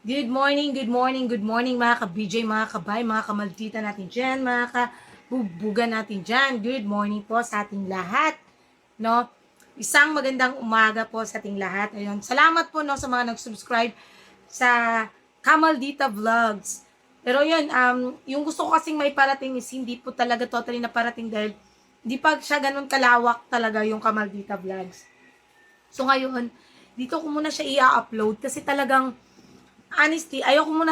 Good morning, good morning, good morning mga ka-BJ, mga kabay, mga kamaldita natin dyan, mga kabubugan natin dyan. Good morning po sa ating lahat, no? Isang magandang umaga po sa ating lahat. Ayun, salamat po no sa mga nag-subscribe sa Kamaldita Vlogs. Pero yun, yung gusto ko kasing may parating is hindi po talaga totally na parating dahil di pa siya ganun kalawak talaga yung Kamaldita Vlogs. So ngayon, dito ko muna siya i-upload kasi talagang honestly, ayoko muna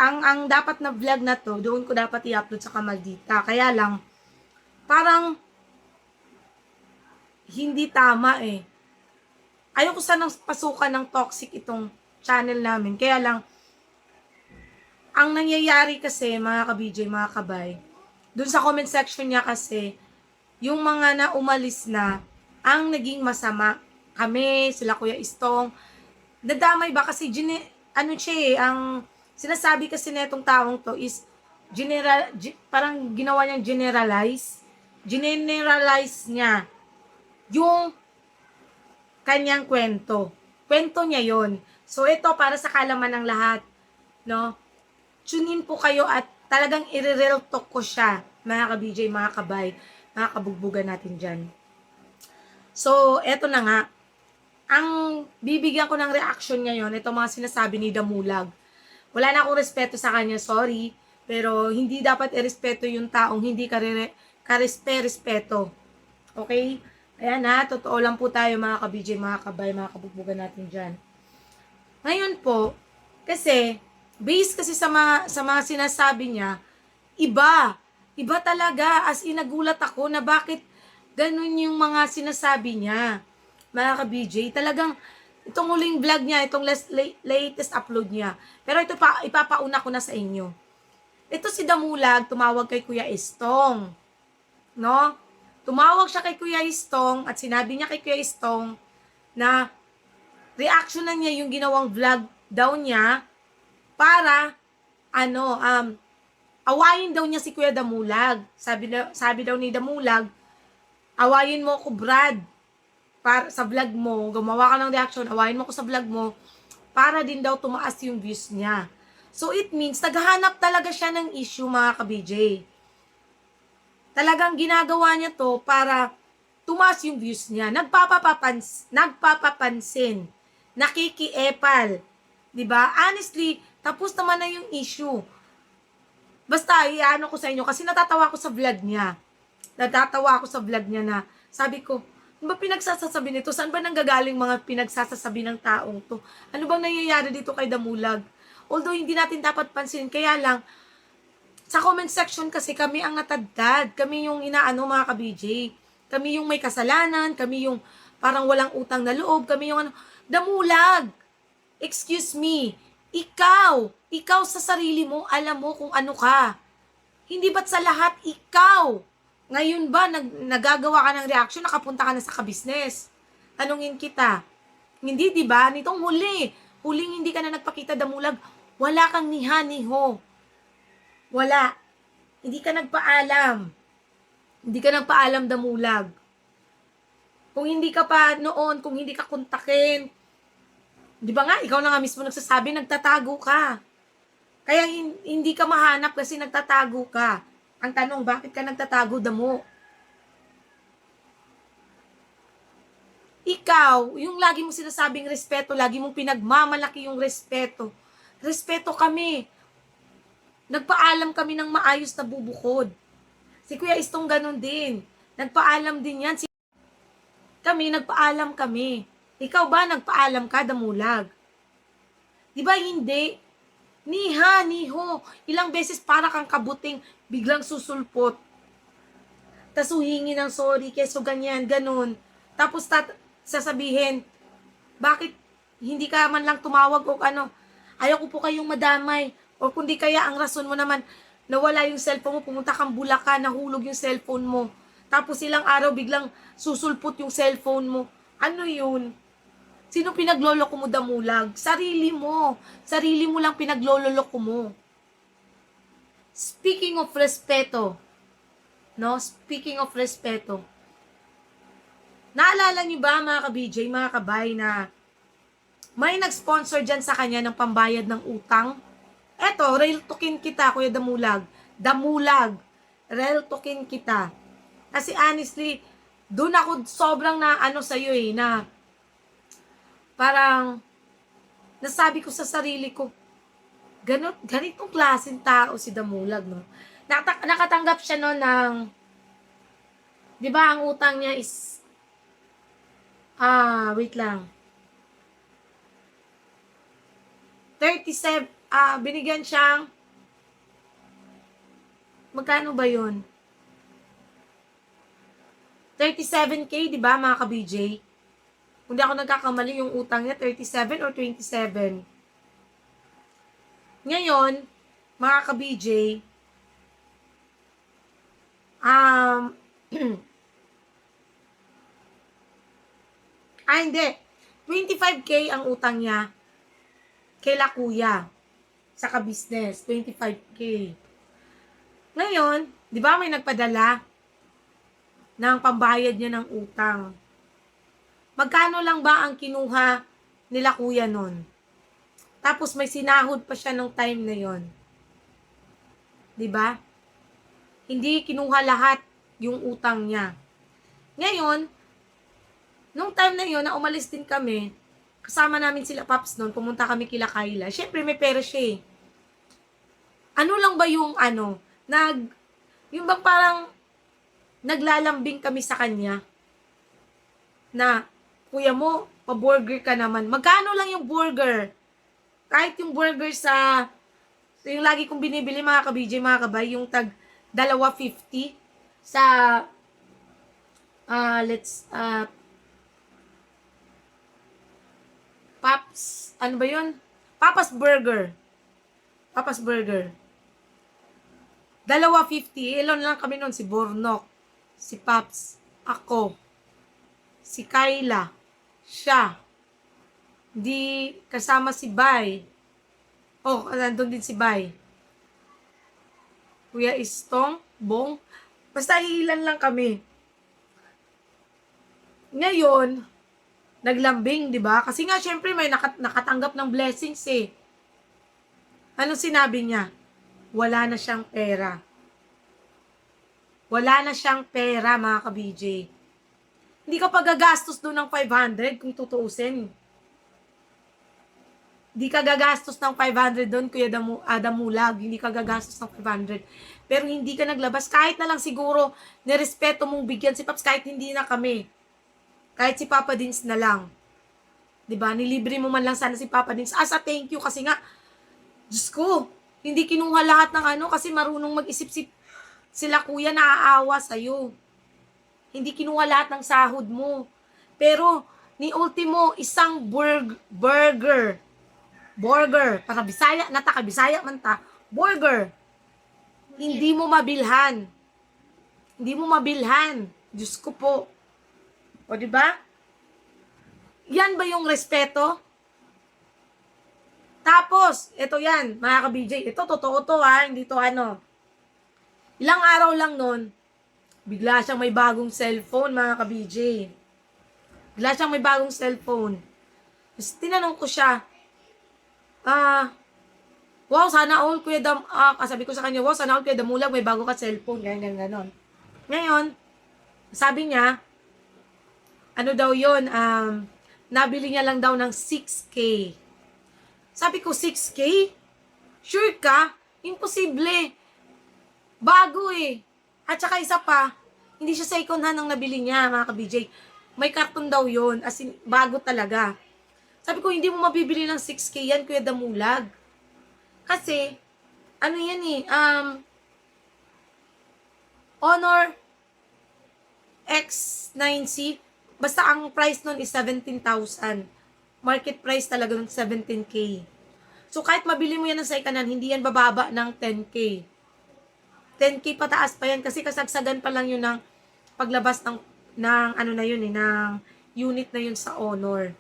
ang dapat na vlog na to, doon ko dapat i-upload sa Kamaldita. Kaya lang, parang hindi tama eh. Ayoko sanang pasukan ng toxic itong channel namin. Kaya lang, ang nangyayari kasi, mga ka-BJ, mga kabay, doon sa comment section niya kasi, yung mga na umalis na, ang naging masama. Kami, sila Kuya Istong, nadamay ba kasi ano siya eh, ang sinasabi kasi netong taong to is parang ginawa niyang generalize niya yung kanyang kwento niya yon. So ito para sa kalaman ng lahat, no, tune in po kayo at talagang i-real talk ko siya, mga ka-BJ, mga kabay, mga kabugbugan natin dyan. So eto na nga, ang bibigyan ko ng reaction ngayon, ito mga sinasabi ni Damulag. Wala na akong respeto sa kanya, sorry. Pero hindi dapat irespeto yung taong hindi karespeto. Okay? Ayan ha, totoo lang po tayo mga ka-BJ, mga kabay, mga kabugbugan natin dyan. Ngayon po, kasi, based kasi sa mga sinasabi niya, iba. Iba talaga. As in, nagulat ako na bakit ganun yung mga sinasabi niya. Mga ka-BJ, talagang itong huling vlog niya, itong latest upload niya. Pero ito pa, ipapauna ko na sa inyo. Ito si Damulag, tumawag kay Kuya Istong. No? Tumawag siya kay Kuya Istong at sinabi niya kay Kuya Istong na reaction na niya yung ginawang vlog daw niya para awayin daw niya si Kuya Damulag. Sabi daw ni Damulag, awayin mo ko Brad para sa vlog mo, gumawa ka ng reaction, awayin mo ko sa vlog mo para din daw tumaas yung views niya. So it means naghahanap talaga siya ng issue, mga ka-BJ. Talagang ginagawa niya to para tumaas yung views niya. Nagpapapansin, nakikiepal, 'di ba? Honestly, tapos naman na yung issue. Basta iano ko sa inyo kasi natatawa ako sa vlog niya. Natatawa ako sa vlog niya na sabi ko, ano ba pinagsasasabi nito? Saan ba nanggagaling mga pinagsasasabi ng taong to? Ano bang nangyayari dito kay Damulag? Although hindi natin dapat pansinin, kaya lang, sa comment section kasi kami ang natadtad. Kami yung inaano, mga ka-BJ. Kami yung may kasalanan, kami yung parang walang utang na loob, kami yung ano, Damulag! Excuse me, ikaw sa sarili mo, alam mo kung ano ka. Hindi ba't sa lahat ikaw? Ngayon ba, nagagawa ka ng reaction, nakapunta ka na sa ka-business? Tanungin kita. Hindi, di ba? Nitong huling hindi ka na nagpakita, Damulag, wala kang niha-niho. Wala. Hindi ka nagpaalam. Hindi ka nagpaalam, Damulag. Kung hindi ka pa noon, kung hindi ka kontakin, di ba nga, ikaw na nga mismo nagsasabi, nagtatago ka. Kaya hindi ka mahanap kasi nagtatago ka. Ang tanong, bakit ka nagtatago, Damo? Ikaw, yung lagi mong sinasabing respeto, lagi mong pinagmamalaki yung respeto. Respeto kami. Nagpaalam kami ng maayos na bubukod. Si Kuya Istong ganun din. Nagpaalam din yan. Kami, nagpaalam kami. Ikaw ba, nagpaalam ka, Damulag? Di ba hindi? Niho. Ilang beses para kang kabuting biglang susulpot. Tas huhingi ng sorry, keso ganyan, ganun. Tapos sasabihin, bakit hindi ka man lang tumawag o ano, ayaw ko po kayong madamay. O kundi kaya ang rason mo naman, nawala yung cellphone mo, pumunta kang Bulacan, nahulog yung cellphone mo. Tapos ilang araw biglang susulpot yung cellphone mo. Ano yun? Sino pinagloloko mo, Damulag? Sarili mo. Sarili mo lang pinagloloko mo. Speaking of respeto, no? Speaking of respeto, naalala niyo ba, mga ka-BJ, mga kabay, na May nag-sponsor dyan sa kanya ng pambayad ng utang. Eto, real talkin kita, Kuya Damulag. Damulag. Real talkin kita. Kasi honestly, doon ako sobrang na ano sa'yo na parang nasabi ko sa sarili ko, ganitong klaseng tao si Damulag, no? Nakatanggap siya no ng, di ba ang utang niya is, wait lang, 37, binigyan siyang, magkano ba yun? 37K, di ba mga ka-BJ? Kung di ako nagkakamali, yung utang niya, 37 or 27. Ngayon, mga ka-BJ, hindi. 25K ang utang niya kaila kuya sa ka-business. 25K. Ngayon, di ba may nagpadala ng pambayad niya ng utang? Magkano lang ba ang kinuha nila kuya nun? Tapos may sinahod pa siya nung time na yon. Di ba? Hindi kinuha lahat yung utang niya. Ngayon, nung time na yon na umalis din kami, kasama namin sila Paps noon, pumunta kami kila Kayla. Syempre may pera siya Ano lang ba yung yung bang parang naglalambing kami sa kanya na, kuya mo, pa-burger ka naman. Magkano lang yung burger? Kahit yung burger yung lagi kong binibili mga ka-BJ, mga kabay, yung tag $2.50 sa Paps, ano ba yun? Papa's Burger. Papa's Burger. $2.50. Ilan lang kami nun, si Bornok, si Paps, ako, si Kayla, siya, di kasama si Bay. Nandun din si Bay. Kuya Istong, Bong, basta ilan lang kami. Ngayon, naglambing, di ba? Kasi nga, syempre, may nakatanggap ng blessings Ano sinabi niya? Wala na siyang pera. Wala na siyang pera, mga ka-BJ. Hindi ka pa gagastos doon ng 500 kung tutuusin. Hindi ka gagastos ng 500 doon, Kuya Damulag. Hindi ka gagastos ng 500. Pero hindi ka naglabas. Kahit na lang siguro, nirespeto mong bigyan si Paps, kahit hindi na kami. Kahit si Papa Dins na lang. 'Di ba? Nilibre mo man lang sana si Papa Dins as a thank you kasi nga Diyos ko, hindi kinuha lahat ng kasi marunong mag-isip sila kuya, naaawa sa'yo. Hindi kinuha lahat ng sahod mo. Pero ni ultimo isang burger, para Bisaya, nataka Bisaya man ta, burger. Hindi mo mabilhan. Hindi mo mabilhan. Diyos ko po. O, di ba? Yan ba yung respeto? Tapos, ito yan, mga ka-BJ. Ito, totoo to hindi to Ilang araw lang nun, bigla siyang may bagong cellphone, mga ka-BJ. Bigla siyang may bagong cellphone. Tapos, tinanong ko siya, wow, sana all, Kuya sabi ko sa kanya, wow, sana all, Kuya Damulag, may bago ka cellphone, ganon. Ngayon, sabi niya, ano daw yun, nabili niya lang daw ng 6K. Sabi ko, 6K? Sure ka? Imposible. Bago At saka isa pa, hindi siya second hand ang nabili niya, mga ka-BJ. May karton daw yun, as in, bago talaga. Sabi ko, hindi mo mabibili ng 6K yan, Kuya Damulag. Kasi, ano yan Honor X9C, basta ang price nun is 17,000. Market price talaga ng 17K. So, kahit mabili mo yan ng second hand, hindi yan bababa ng 10K. 10K pataas pa yan kasi kasagsagan pa lang yun ng paglabas ng ng unit na yun sa Honor.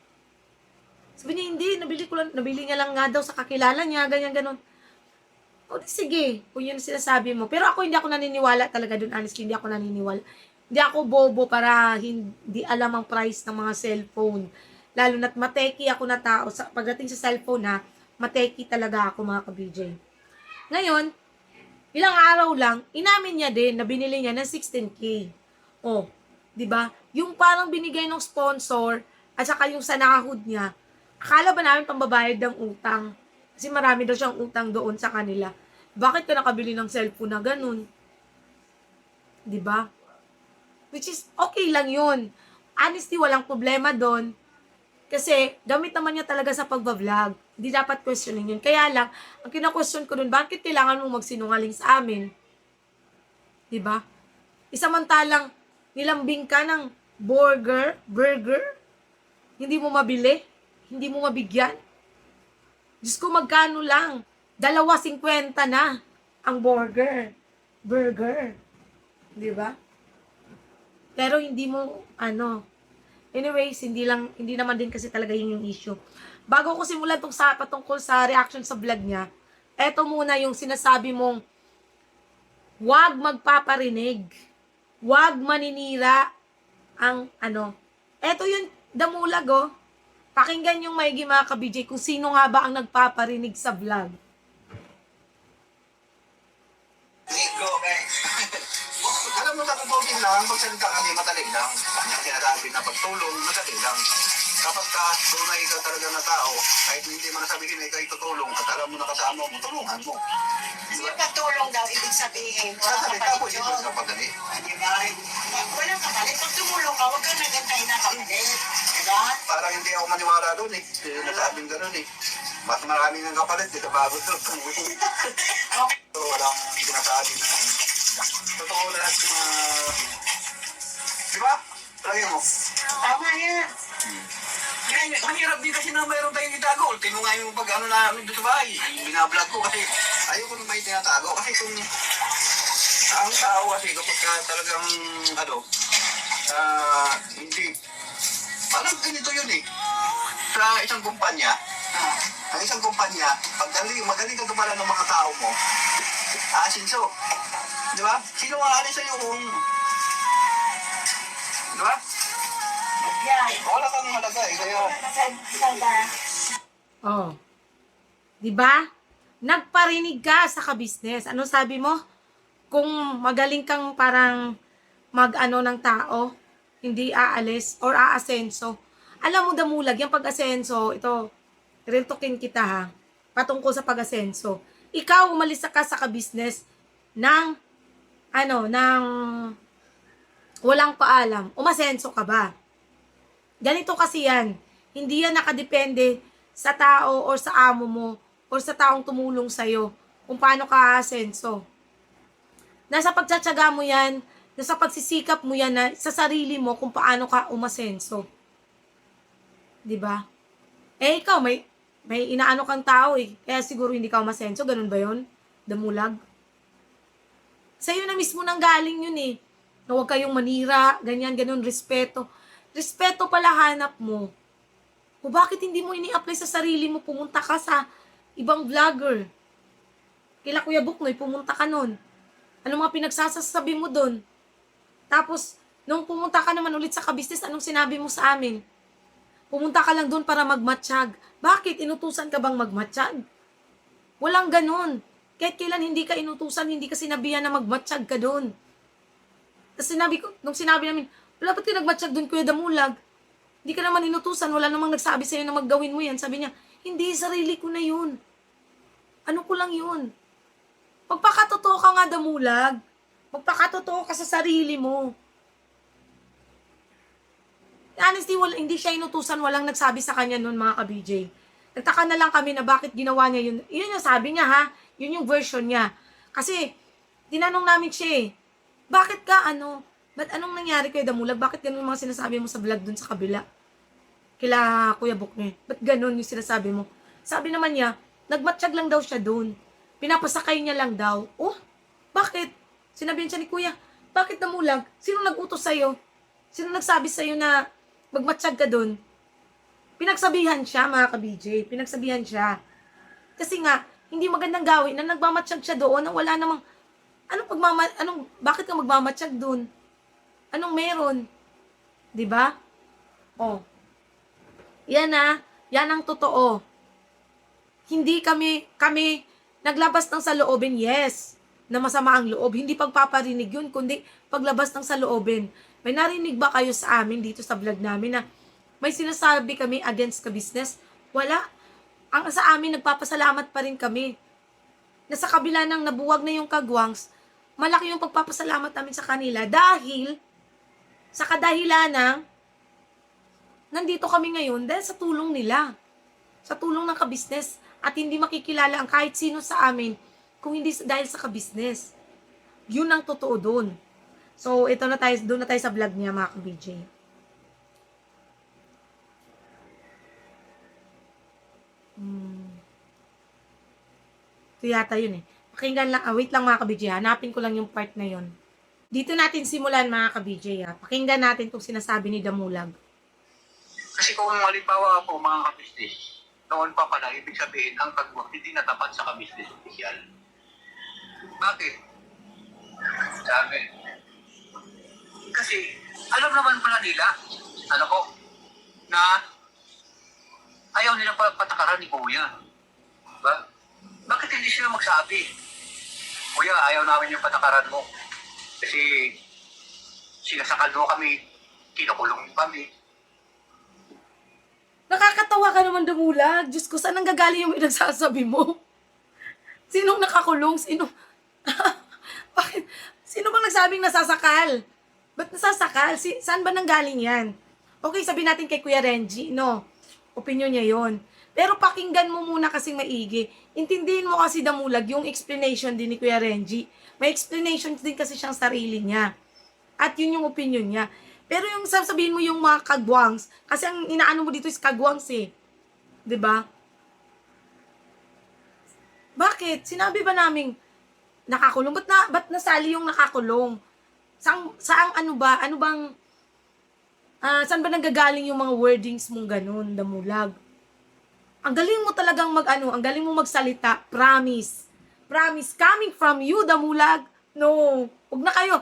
Sabi niya, hindi, nabili niya lang nga daw sa kakilala niya, ganyan. O, sige, kung yun sinasabi mo. Pero ako, hindi ako naniniwala talaga dun, honestly, hindi ako naniniwala. Hindi ako bobo para hindi alam ang price ng mga cellphone. Lalo na't mateki ako na tao. Pagdating sa cellphone ha, mateki talaga ako mga ka-BJ. Ngayon, ilang araw lang, inamin niya din na binili niya ng 16K. Oh, 'di ba? Yung parang binigay ng sponsor at saka yung sa nakahud niya, akala ba namin pambabayad ng utang? Kasi marami daw siyang utang doon sa kanila. Bakit ka nakabili ng cellphone na ganun? 'Di ba? Which is okay lang 'yun. Honestly, walang problema doon. Kasi gamit naman niya talaga sa pagbablog. Hindi dapat questionin yun. Kaya lang, ang kina-question ko dun, bakit kailangan mo magsinungaling sa amin? Diba? Isamantalang nilambing ka ng burger, hindi mo mabili, hindi mo mabigyan. Diyos ko, magkano lang? 2.50 na ang burger. Diba? Pero hindi mo, anyways, hindi naman din kasi talaga yun yung issue. Bago ko simulan tong patungkol sa reaction sa vlog niya, eto muna yung sinasabi mong, wag magpaparinig, wag maninira ang eto yung damulag oh. Pakinggan yung maigi mga ka-BJ kung sino nga ba ang nagpaparinig sa vlog. Alam mo, nakapagin lang, magsalita kami, madali lang. Kanyang sinasabi na pagtulong, madali lang. Kapag ka tunay ka talaga na tao, kahit hindi mo nasabihin na ikaw tutulong at alam mo na kasama mo, tulungan mo. Yung patulong daw, ibig sabihin, walang Sasalita mo, kapalit hindi yun. mo kapagali. Diba? Walang kapalit. Pag tumulong ka, huwag kang nagantay na kapalit. Diba? Parang hindi ako maniwala doon eh. Hindi nasabing gano'n eh. Mas marami ng kapalit, di ka bago to. So, walang sinasabi na totoo lahat ng mga... Di ba? Lagi mo. Tama yan. Mahirap din kasi na mayroon tayong itago. Ultimo nga yung pag-ano namin dito sa bahay. Yung binablog ko kasi ayoko nung may tinatago. Kasi kung ang tao kasi kapag ka talagang hindi. Parang ganito yun eh. Sa isang kumpanya, ang isang kumpanya, pag magaling ka gumala ng mga tao mo, asinso. Di ba? Sino ang aalis sa'yo kung... Di ba? Yan. Wala kang halaga eh. Kaya... Oh. 'Di ba? Nagparinig ka sa ka-business. Ano sabi mo? Kung magaling kang parang ng tao, hindi aalis or aasenso. Alam mo damulag, yung pag-asenso, ito, real talking kita ha, patungkol sa pag-asenso. Ikaw umalis ka sa ka-business ng walang paalam. Umasenso ka ba? Ganito kasi yan. Hindi yan nakadepende sa tao or sa amo mo or sa taong tumulong sa'yo kung paano ka aasenso. Nasa pagtsatsaga mo yan, nasa pagsisikap mo yan na sa sarili mo kung paano ka umasenso. 'Di ba? Ikaw may inaano kang tao eh. Kaya siguro hindi ka umasenso, ganun ba 'yon? Damulag. Sa'yo na mismo nang galing yun eh. Na huwag kayong manira, ganun, respeto. Respeto pala hanap mo. O bakit hindi mo ini-apply sa sarili mo? Pumunta ka sa ibang vlogger. Kila Kuya Buknoy, pumunta ka nun. Ano mga pinagsasasabi mo dun? Tapos, nung pumunta ka naman ulit sa ka-business, anong sinabi mo sa amin? Pumunta ka lang dun para magmatsyag. Bakit? Inutusan ka bang magmatsyag? Walang ganun. Kahit kailan hindi ka inutusan, hindi ka sinabihan na magmatsyag ka dun. Tapos nung sinabi namin, wala ba't ka nagmatsyag dun, Kuya Damulag? Hindi ka naman inutusan, wala namang nagsabi sa'yo na maggawin mo yan. Sabi niya, hindi, sarili ko na yun. Ano ko lang yun? Magpakatotoo ka nga, Damulag. Magpakatotoo ka sa sarili mo. Honestly, hindi siya inutusan, walang nagsabi sa kanya nun, mga ka-BJ. Nagtaka na lang kami na bakit ginawa niya yun. Yun yung sabi niya, ha? Yun yung version niya. Kasi, tinanong namin siya eh, bakit ka ba't anong nangyari kay Damulag? Bakit ganun mga sinasabi mo sa vlog dun sa kabila? Kila Kuya Buknoy. Ba't ganun yung sinasabi mo? Sabi naman niya, nagmatsyag lang daw siya dun. Pinapasakay niya lang daw. Oh, bakit? Sinabihan siya ni Kuya, bakit Damulag? Sino nag-utos sa'yo? Sino nagsabi sa'yo na magmatsyag ka dun? Pinagsabihan siya, mga ka-BJ. Pinagsabihan siya. Kasi nga, hindi magandang gawin na nagmamatsyag siya doon na wala namang, bakit ka magmamatsyag doon? Anong meron? 'Di ba? Oh. Yan ang totoo. Hindi kami naglabas ng saloobin, yes, na masama ang loob. Hindi pagpaparinig yun, kundi paglabas ng saloobin. May narinig ba kayo sa amin dito sa vlog namin na may sinasabi kami against ka-business? Wala. Ang sa amin, nagpapasalamat pa rin kami. Na sa kabila ng nabuwag na yung kagwangs, malaki yung pagpapasalamat namin sa kanila dahil sa kadahilan ng nandito kami ngayon dahil sa tulong nila. Sa tulong ng ka-business. At hindi makikilala ang kahit sino sa amin kung hindi dahil sa ka-business. Yun ang totoo doon. So, doon na tayo sa vlog niya, mga ka-BJ. Ito yata yun eh. Pakinggan lang, wait lang mga ka-BJ, hanapin ko lang yung part na yun. Dito natin simulan mga ka-BJ. Pakinggan natin itong sinasabi ni Damulag. Kasi kung halimbawa po mga ka-business, noon pa pala, ibig sabihin, ang kagwang hindi natapat sa ka-business official. Bakit? Sabi. Kasi, alam naman pala nila, na ayaw nilang patakaran ni Kuya. Diba? Bakit hindi sila magsabi? Kuya, ayaw namin yung patakaran mo. Kasi, sinasakal mo kami, kinukulong kami. Nakakatawa ka naman, Damulag. Diyos ko, saan ang gagaling yung pinagsasabi mo? Sinong nakakulong? Bakit? Sino bang nagsabing nasasakal? Ba't nasasakal? Saan ba nanggaling yan? Okay, sabihin natin kay Kuya Renji, no? Opinion niya yon. Pero pakinggan mo muna kasing maigi. Intindihin mo kasi, Damulag, yung explanation din ni Kuya Renji. May explanation din kasi siyang sarili niya. At yun yung opinion niya. Pero yung sabihin mo yung mga kagwangs, kasi ang inaano mo dito is kagwangs eh. 'Di ba? Bakit? Sinabi ba naming nakakulong? Ba't nasali yung nakakulong? Saang ano ba? Ano bang, saan ba nanggagaling yung mga wordings mong ganun, Damulag? Ang galing mo talagang ang galing mo magsalita. Promise. Promise. Coming from you, Damulag. No. Huwag na kayo.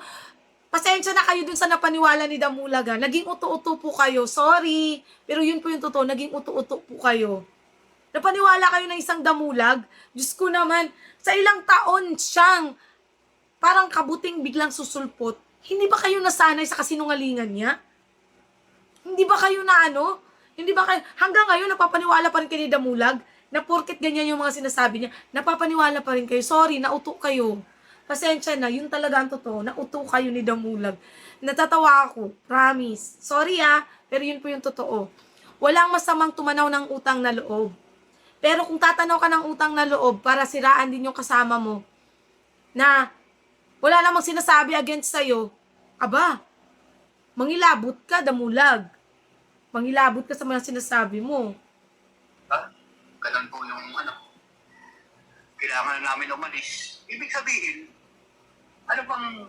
Pasensya na kayo dun sa napaniwala ni Damulag. Naging uto-uto po kayo. Sorry. Pero yun po yung totoo. Naging uto-uto po kayo. Napaniwala kayo ng isang Damulag. Diyos ko naman, sa ilang taon siyang parang kabuting biglang susulpot. Hindi ba kayo nasanay sa kasinungalingan niya? Hindi ba kayo Hindi ba kayo, hanggang ngayon napapaniwala pa rin kayo ni Damulag? Na porket ganyan yung mga sinasabi niya, napapaniwala pa rin kayo. Sorry, nauto kayo. Pasensya na, yun talaga ang totoo. Nauto kayo ni Damulag. Natatawa ako. Promise. Sorry pero yun po yung totoo. Walang masamang tumanaw ng utang na loob. Pero kung tatanaw ka ng utang na loob para siraan din yung kasama mo, na wala namang sinasabi against sa'yo, aba, mangilabot ka, Damulag. Mangilabot ka sa mga sinasabi mo. Ganun po yung kailangan namin umalis. Ibig sabihin, ano bang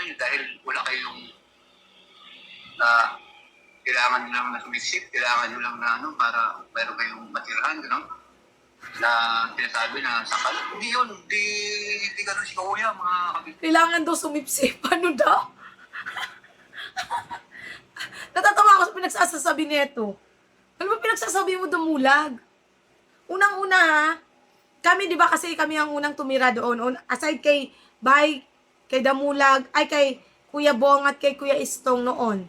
nyo, dahil wala kayong kailangan nyo lang na sumisip, kailangan nyo lang na para meron kayong matirahan, gano'n? Na sinasabi na sakal. Hindi yun, hindi gano'n si Kuya, mga kabit. Kailangan daw sumipsip. Ano daw? Natatawa ako sa pinagsasabi nito. Ano ba pinagsasabi mo, Damulag? Unang-una kami, di ba kasi kami ang unang tumira doon. Aside kay kay Damulag, kay Kuya Bong at kay Kuya Istong noon.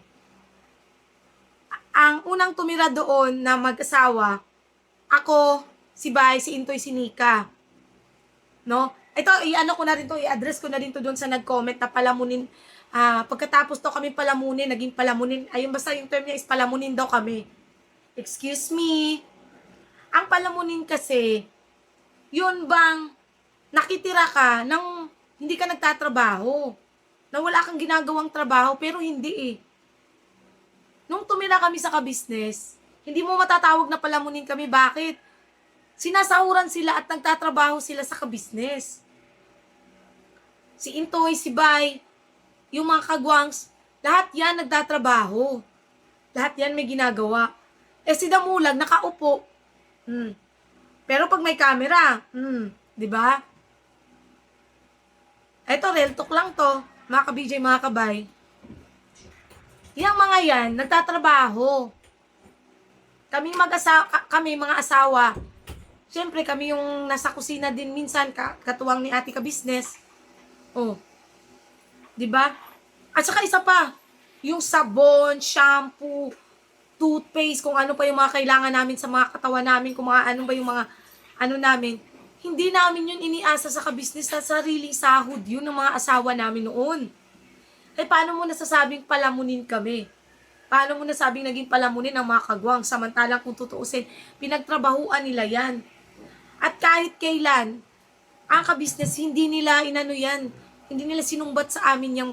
Ang unang tumira doon na mag-asawa, ako, si Bay, si Intoy, si Nika. No? Ito, i-address ko na rin to doon sa nag-comment na palamunin. Pagkatapos to kami palamunin, naging palamunin. Ayun, basta yung term niya is palamunin daw kami. Excuse me. Ang palamunin kasi, yun bang nakitira ka nang hindi ka nagtatrabaho. Na wala kang ginagawang trabaho, pero hindi eh. Nung tumira kami sa ka-business, hindi mo matatawag na palamunin kami. Bakit? Sinasahuran sila at nagtatrabaho sila sa ka-business. Si Intoy, si Bay, yung mga kagwangs, lahat yan nagtatrabaho. Lahat yan may ginagawa. Si Damulag, nakaupo. Pero pag may camera, di ba? Eto, real talk lang to, mga ka-BJ, mga kabay. Yung mga yan, nagtatrabaho. kami mga asawa, syempre kami yung nasa kusina din minsan, katuwang ni ate ka-business. Oh, di ba? At saka isa pa, yung sabon, shampoo, toothpaste, kung ano pa yung mga kailangan namin sa mga katawan namin, kung mga ano ba yung mga ano namin, hindi namin yun iniasa sa ka-business, sa sariling sahod yun ng mga asawa namin noon. Eh, paano mo nasasabing palamunin kami? Paano mo nasabing naging palamunin ang mga kagwang? Samantalang kung tutuusin, pinagtrabahuan nila yan. At kahit kailan, ang ka-business, hindi nila inano yan. Hindi nila sinumbat sa amin yung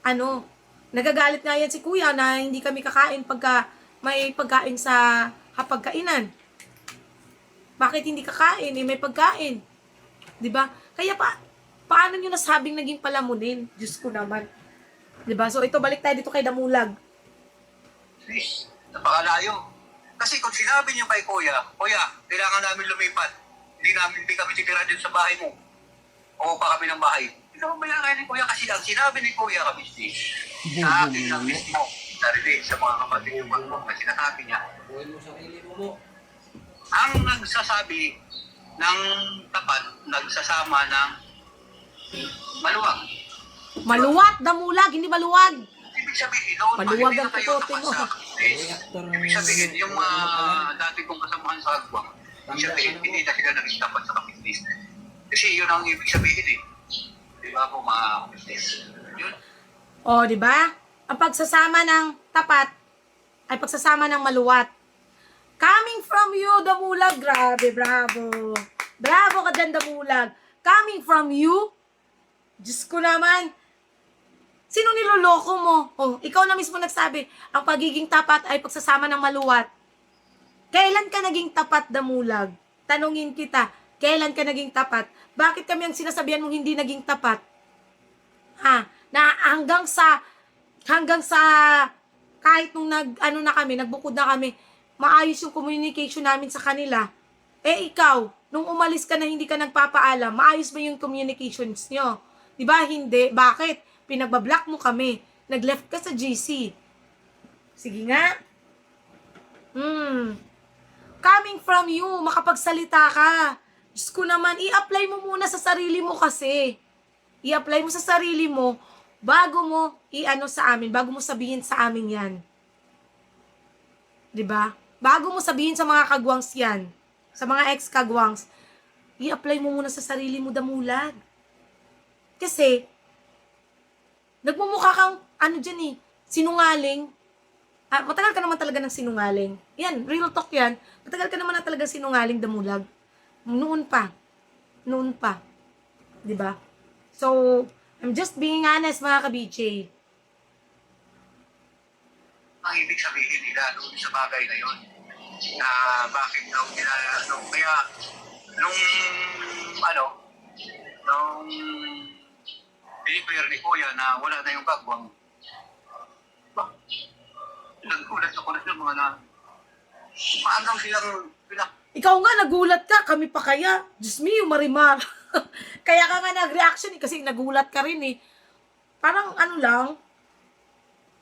ano. Nagagalit nga yan si kuya na hindi kami kakain pagka may pagkain sa hapagkainan. Bakit hindi kakain? Eh, may pagkain. 'Di ba? Kaya paano nyo nasabing naging palamunin? Diyos ko naman. 'Di ba? So ito, balik tayo dito kay Damulag. Please, napakalayo. Kasi kung sinabi niyo kay Kuya, Kuya, kailangan namin lumipat. Hindi kami titira din sa bahay mo. O pa kami ng bahay. Hindi naman bayaran ni Kuya kasi ang sinabi ni Kuya kami, sa akin lang mismo, narinig sa mga kapatid yung magbong na sinasabi niya. Ang nagsasabi ng tapat, nagsasama ng maluwag. Maluwat, Damulag, hindi maluwag. Ibig sabihin, noon, Maluwag hindi ang na kayo tutotin tapat mo. sa kapatid. Ibig sabihin, yung mga dati kong kasamahan sa agwang, ibig sabihin, hindi na sila naging tapat sa kapitlis. Kasi yun ang ibig sabihin eh. Di ba po mga kapitlis? Yun. O, di ba? Ang pagsasama ng tapat ay pagsasama ng maluwat. Coming from you, Damulag. Grabe, bravo. Bravo ka dyan, Damulag. Coming from you, Diyos ko naman. Sino niloloko mo? Oh, ikaw na mismo nagsabi, ang pagiging tapat ay pagsasama ng maluwat. Kailan ka naging tapat, Damulag? Tanungin kita, kailan ka naging tapat? Bakit kami ang sinasabihan mong hindi naging tapat? Ha? Na hanggang sa kahit nung nagbukod na kami, maayos yung communication namin sa kanila. Eh ikaw, nung umalis ka na hindi ka nagpapaalam, maayos ba yung communications nyo? Diba hindi? Bakit? Pinagbablock mo kami. Nag-left ka sa GC. Sige nga. Coming from you, makapagsalita ka. Diyos ko naman, i-apply mo muna sa sarili mo kasi. I-apply mo sa sarili mo bago mo i-ano sa amin, bago mo sabihin sa amin yan. 'Di ba? Bago mo sabihin sa mga kagwangs yan, sa mga ex-kagwangs, i-apply mo muna sa sarili mo, Damulag. Kasi, nagmumukha kang, sinungaling. Matagal ka naman talaga ng sinungaling. Yan, real talk yan. Matagal ka naman na talaga sinungaling, Damulag. Noon pa. 'Di ba? So, I'm just being honest, mga ka-BJ. Ang ibig sabihin nila doon sa bagay na yun, na bakit daw kaya nung dinipler ni Kuya na wala na yung kagwang, nagulat ako na yung mga na paano silang Ikaw nga, nagulat ka. Kami pa kaya. Diyos me, yung Marimar. Kaya ka nga nag-reaction kasi nagulat ka rin eh. Parang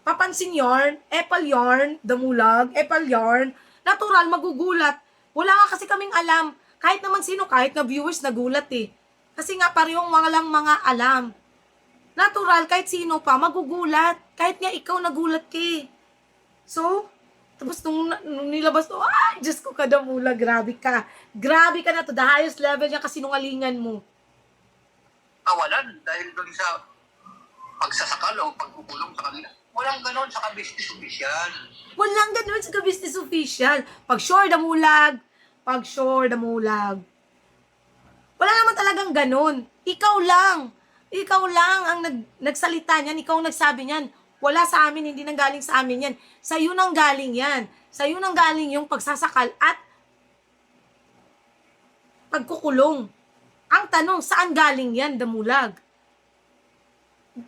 papansin yarn, apple yarn, Damulag, apple yarn. Natural, magugulat. Wala nga kasi kaming alam. Kahit naman sino, kahit na viewers, nagulat eh. Kasi nga parehong mga alam. Natural, kahit sino pa, magugulat. Kahit nga ikaw nagulat ka eh. So, tapos nung nilabas to, ay, Diyos ko ka, Damulag, grabe ka. Grabe ka na to, the highest level niya kasinungalingan mo. kawalan dahil doon sa pagsasakal o pagkukulong sa kanila. Walang ganon sa ka-business official. Walang ganun sa business official. Pag sure, Damulag. Wala naman talagang ganun. Ikaw lang ang nagsalita niyan. Ikaw ang nagsabi niyan. Wala sa amin, hindi nang galing sa amin yan. Sa'yo nang galing yan. Sa'yo nang galing yung pagsasakal at pagkukulong. Ang tanong, saan galing yan, Damulag?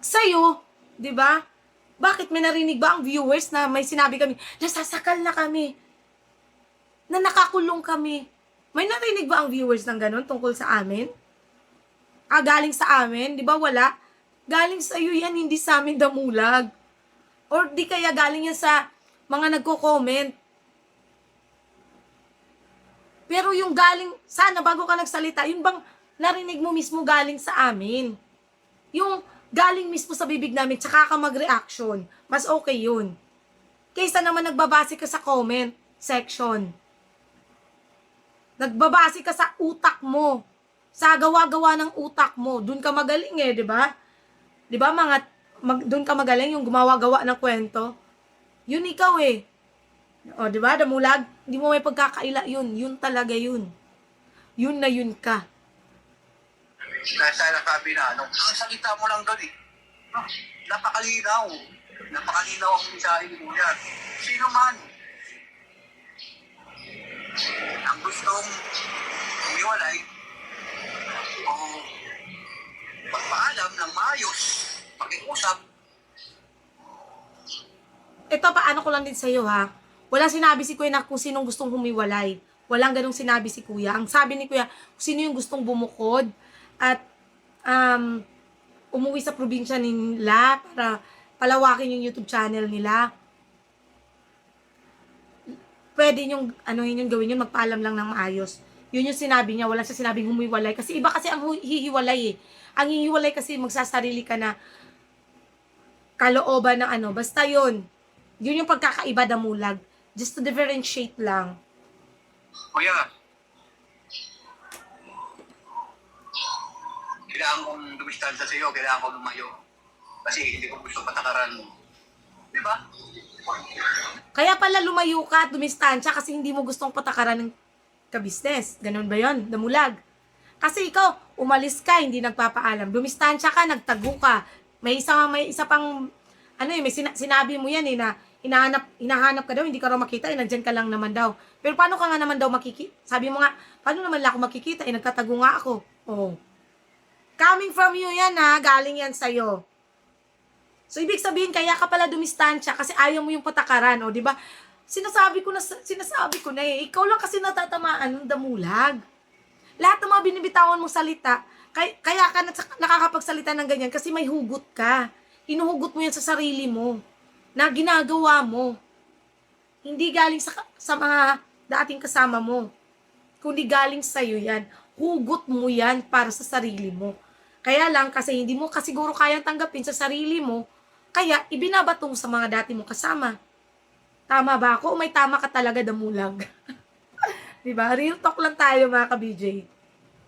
Sa'yo, di ba? Bakit may narinig ba ang viewers na may sinabi kami, nasasakal na kami, na nakakulong kami? May narinig ba ang viewers ng ganun tungkol sa amin? Galing sa amin? Di ba wala? Galing sa iyo yan, hindi sa amin, Damulag. Or di kaya galing yan sa mga nagko-comment. Pero yung galing, sana bago ka nagsalita, yun bang narinig mo mismo galing sa amin? Yung galing mismo sa bibig namin, tsaka ka mag-reaction, mas okay yun. Kaysa naman nagbabase ka sa comment section. Nagbabase ka sa utak mo. Sa gawa-gawa ng utak mo. Doon ka magaling eh, di ba? Di ba doon ka magaling yung gumawa-gawa ng kwento? Yun ikaw eh. O, di ba? Damulag, hindi mo may pagkakaila yun. Yun talaga yun. Yun na yun ka. Kaya sana sabi na, ang salita mo lang doon eh. Ah, Napakalinaw. Napakalinaw ang mensahe mo yan. Sino man ang gustong umiwalay o magpaalam ng maayos, pakiusap, Ito, paano ko lang din sa'yo ha. Wala sinabi si Kuya na kung sinong gustong humiwalay. Walang ganong sinabi si Kuya. Ang sabi ni Kuya, kung sino yung gustong bumukod at umuwi sa probinsya nila para palawakin yung YouTube channel nila. Pwede yung, yung gawin yun, magpaalam lang ng maayos. Yun yung sinabi niya, wala siya sinabing humiwalay. Kasi iba kasi ang hihiwalay eh. Ang hihiwalay kasi magsasarili ka na kalooban ng basta yun. Yun yung pagkakaiba Damulag. Just to differentiate lang. kuya, kailangan kong dumistansa sa iyo, kailangan kong lumayo. Kasi hindi ko gusto patakaran mo. Di ba? Kaya pala lumayo ka at dumistansya kasi hindi mo gustong patakaran ng kabisnes. Ganun ba yun, Damulag? Kasi ikaw, umalis ka, hindi nagpapaalam. Dumistansya ka, nagtago ka. May isa pang, sinabi mo yan na hinahanap ka daw, hindi ka raw makita, nandyan ka lang naman daw. Pero paano ka nga naman daw makikita? Sabi mo nga, paano naman lang ako makikita? Nagtatago nga ako. Oh. Coming from you yan galing yan sa'yo. So, ibig sabihin, kaya ka pala dumistansya kasi ayaw mo yung patakaran, di ba? Sinasabi ko na eh. Ikaw lang kasi natatamaan ng Damulag. Lahat ng mga binibitawan mong salita, kaya ka nakakapagsalita ng ganyan kasi may hugot ka. Inuhugot mo yan sa sarili mo na ginagawa mo. Hindi galing sa mga dating kasama mo. Kundi galing sa'yo yan. Hugot mo yan para sa sarili mo. Kaya lang kasi hindi mo kasiguro kayang tanggapin sa sarili mo, kaya ibinabato mo sa mga dati mong kasama. Tama ba ako? O may tama ka talaga Damulag? Diba? Real talk lang tayo mga ka-BJ.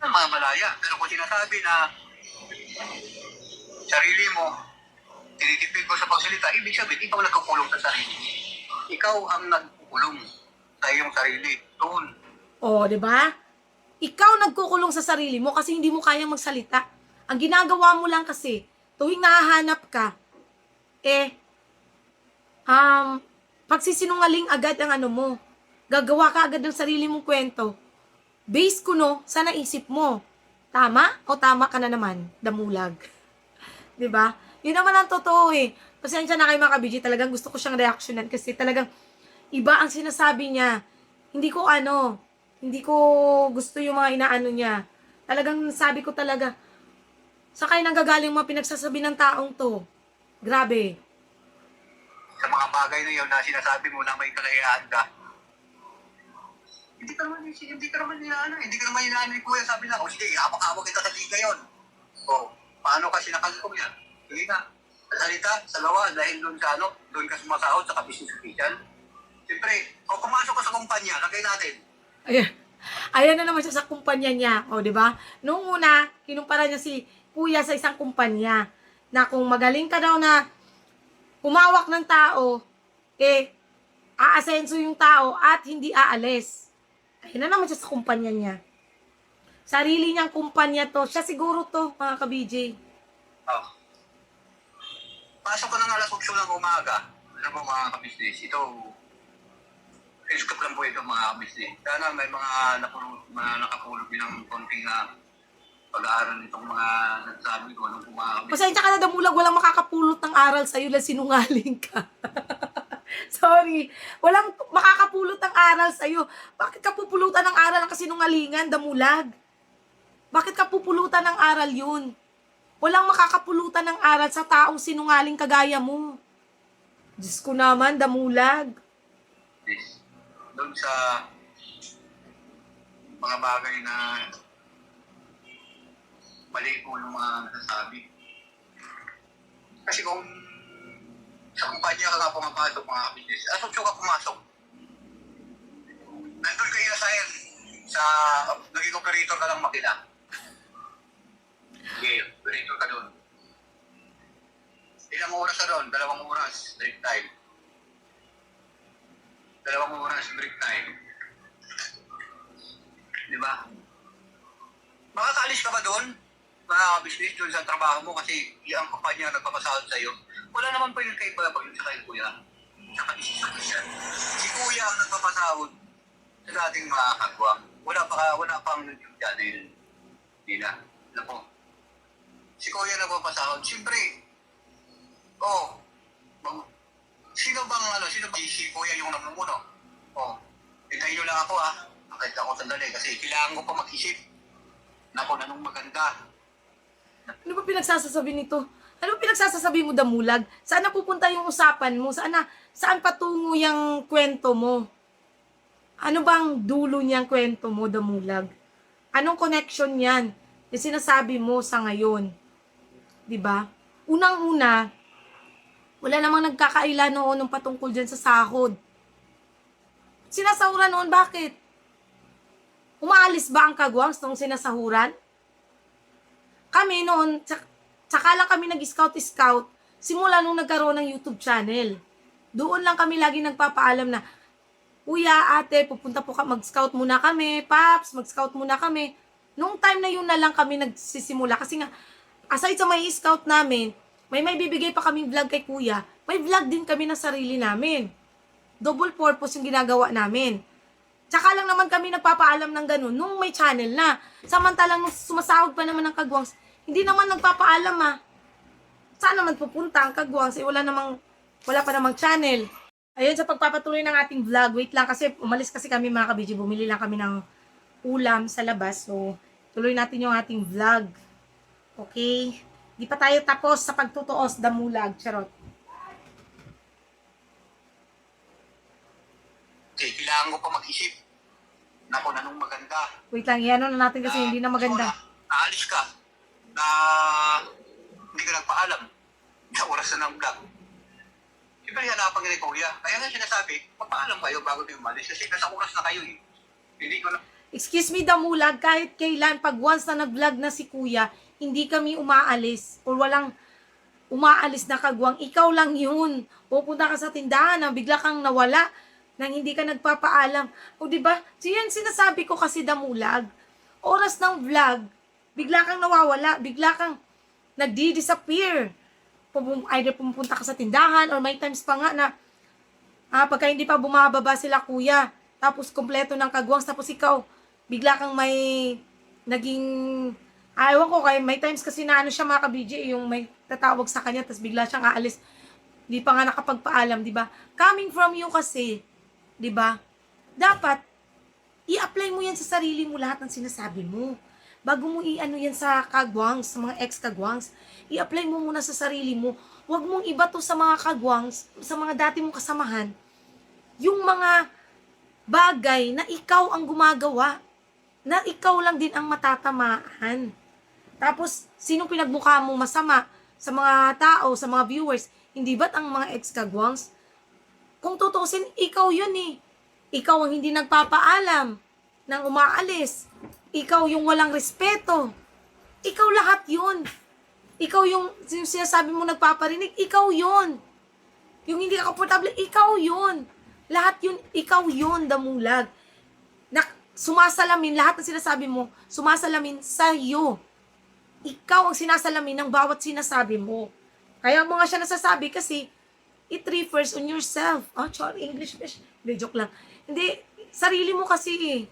Mga malaya. Pero kung sinasabi na sarili mo, tinitipid mo sa pagsalita, ibig sabihin, ikaw nagkukulong sa sarili. Ikaw ang nagkukulong sa iyong sarili. Doon. O, di ba? Ikaw nagkukulong sa sarili mo kasi hindi mo kayang magsalita. Ang ginagawa mo lang kasi, tuwing nahahanap ka, pagsisinungaling agad ang mo. Gagawa ka agad ng sarili mong kwento. Base ko sa naisip mo. Tama? O tama ka na naman, Damulag? Diba? Yun naman ang totoo eh. Pasensya na kayo mga ka-BJ, talagang gusto ko siyang reactionan kasi talagang iba ang sinasabi niya. Hindi ko gusto yung mga inaano niya. Talagang sabi ko talaga, sa kayo nanggagaling mga pinagsasabi ng taong to. Grabe. Sa mga bagay na yun na sinasabi mo na may kakayahan ka, hindi ka naman inaano ni Kuya, sabi na, sige, hawak-hawak kita sa liga yun. Paano ka sinakalkong yan? Sige nga, salita, salawa, dahil doon doon ka sumasahod sa business official. Siyempre, pumasok ka sa kumpanya, lagay natin. Ayan na naman siya sa kumpanya niya. O, di ba? Noong una, kinumpara niya si Kuya sa isang kumpanya na kung magaling ka daw na umawak ng tao, aasenso yung tao at hindi aalis. Ayan na naman siya sa kumpanya niya. Sarili niyang kumpanya to. Siya siguro to, mga ka-BJ. Pasok ko ng alas 8 ng umaga. Alam mo mga ka-business, ito, Facebook lang po ito mga ka-business. Sana may mga nakapulog din ng konting pag-aaral nitong mga nagsabi ko ng mga Pasensya ka na Damulag, walang makakapulot ng aral sa'yo lang sinungaling ka. Sorry. Walang makakapulot ng aral sa'yo. Bakit ka pupulutan ng aral ng kasinungalingan, Damulag? Bakit ka pupulutan ng aral yun? Walang makakapulutan ng aral sa taong sinungaling kagaya mo. Diyos ko naman, Damulag. doon sa mga bagay na mali po yung mga nasasabi. Kasi kung sa kumpanya ka nga pumapasok mga business, asosyo ka pumasok. Nandun kayo sa naging operator ka lang makina. Okay, operator ka doon. Ilang oras ka doon? 2 oras, break time. 2 oras, break time. Di ba? Makakaalis ka ba doon? Mga business doon sa trabaho mo kasi yung kumpanya nagpapasahod sa'yo. Wala naman pa yun kay yun sa kay kuya. Saka isa. Si kuya ang nagpapasahod sa dating mga kagwang. Wala pang YouTube channel. Hindi na. Ano po? Si kuya nagpapasahod. Siyempre, sino bang si kuya yung namumuno? Hintayin nyo lang ako Nakita ako sandali kasi kailangan ko pa mag-isip. Naku, nanong maganda. Ano ba pinagsasasabi nito? Ano ba pinagsasasabi mo, Damulag? Saan napupunta yung usapan mo? Saan patungo yung kwento mo? Ano bang dulo niyang kwento mo, Damulag? Anong connection yan? Yung sinasabi mo sa ngayon. 'Di ba? Unang-una, wala namang nagkakaila noon ng patungkol dyan sa sahod. Sinasahuran noon, bakit? Umaalis ba ang kagwangs nung sinasahuran? Kami noon, tsaka lang kami nag-scout, simula nung nagkaroon ng YouTube channel. Doon lang kami lagi nagpapaalam na, Kuya, ate, pupunta po mag-scout muna kami. Paps, mag-scout muna kami. Nung time na yun na lang kami nagsisimula. Kasi nga, aside sa may scout namin, may bibigay pa kaming vlog kay Kuya. May vlog din kami na sarili namin. Double purpose yung ginagawa namin. Tsaka lang naman kami nagpapaalam ng ganun nung may channel na. Samantalang nung sumasahod pa naman ng kagwangs, hindi naman nagpapaalam Saan naman pupunta ang kagwangs? Wala pa namang channel. Ayun, sa pagpapatuloy ng ating vlog, wait lang kasi umalis kasi kami mga kabidyo, bumili lang kami ng ulam sa labas. So, tuloy natin yung ating vlog. Okay? Di pa tayo tapos sa pagtutuos, Damulag, charot. Okay, kailangan ko pa mag-isip. Naku, nanong maganda. Wait lang, iano na natin kasi hindi na maganda. Naalis ka na hindi ka nagpaalam sa oras na ng vlog. Siyempre, hanapan ka ni Kuya. Kaya nga sinasabi, papaalam kayo bago kayo umalis. Kasi nasa oras na kayo Hindi ko na... Excuse me, Damulag, kahit kailan, pag once na nag-vlog na si Kuya, hindi kami umaalis or walang umaalis na kagwang. Ikaw lang yun. Pupunta ka sa tindahan na bigla kang nawala nang hindi ka nagpapaalam. O diba? So yan sinasabi ko kasi, Damulag. Oras ng vlog, bigla kang nawawala, bigla kang nagdi-disappear. Either pumunta ka sa tindahan or may times pa nga na pagka hindi pa bumababa sila Kuya, tapos kompleto ng kagwangs, tapos ikaw, bigla kang may naging, ewan ko, kaya may times kasi na siya mga ka-BJ, yung may tatawag sa kanya, tapos bigla siyang aalis, di pa nga nakapagpaalam, di ba? Coming from you kasi, di ba? Dapat, i-apply mo yan sa sarili mo lahat ng sinasabi mo. Bago mo i-ano yan sa kagwangs, sa mga ex-kagwangs, i-apply mo muna sa sarili mo. Huwag mong ibato sa mga kagwangs, sa mga dati mong kasamahan, yung mga bagay na ikaw ang gumagawa, na ikaw lang din ang matatamaan. Tapos, sinong pinagmukha mong masama sa mga tao, sa mga viewers, hindi ba't ang mga ex-kagwangs? Kung tutuusin, ikaw yun Ikaw ang hindi nagpapaalam nang umaalis. Ikaw yung walang respeto. Ikaw lahat yun. Ikaw yung sinasabi mo nagpaparinig, ikaw yun. Yung hindi ka komportable, ikaw yun. Lahat yun, ikaw yun, Damulag. Sumasalamin, lahat ng sinasabi mo, sumasalamin sa iyo. Ikaw ang sinasalamin ng bawat sinasabi mo. Kaya mo nga siya nasasabi kasi it refers on yourself. English. Hindi, joke lang. Hindi, sarili mo kasi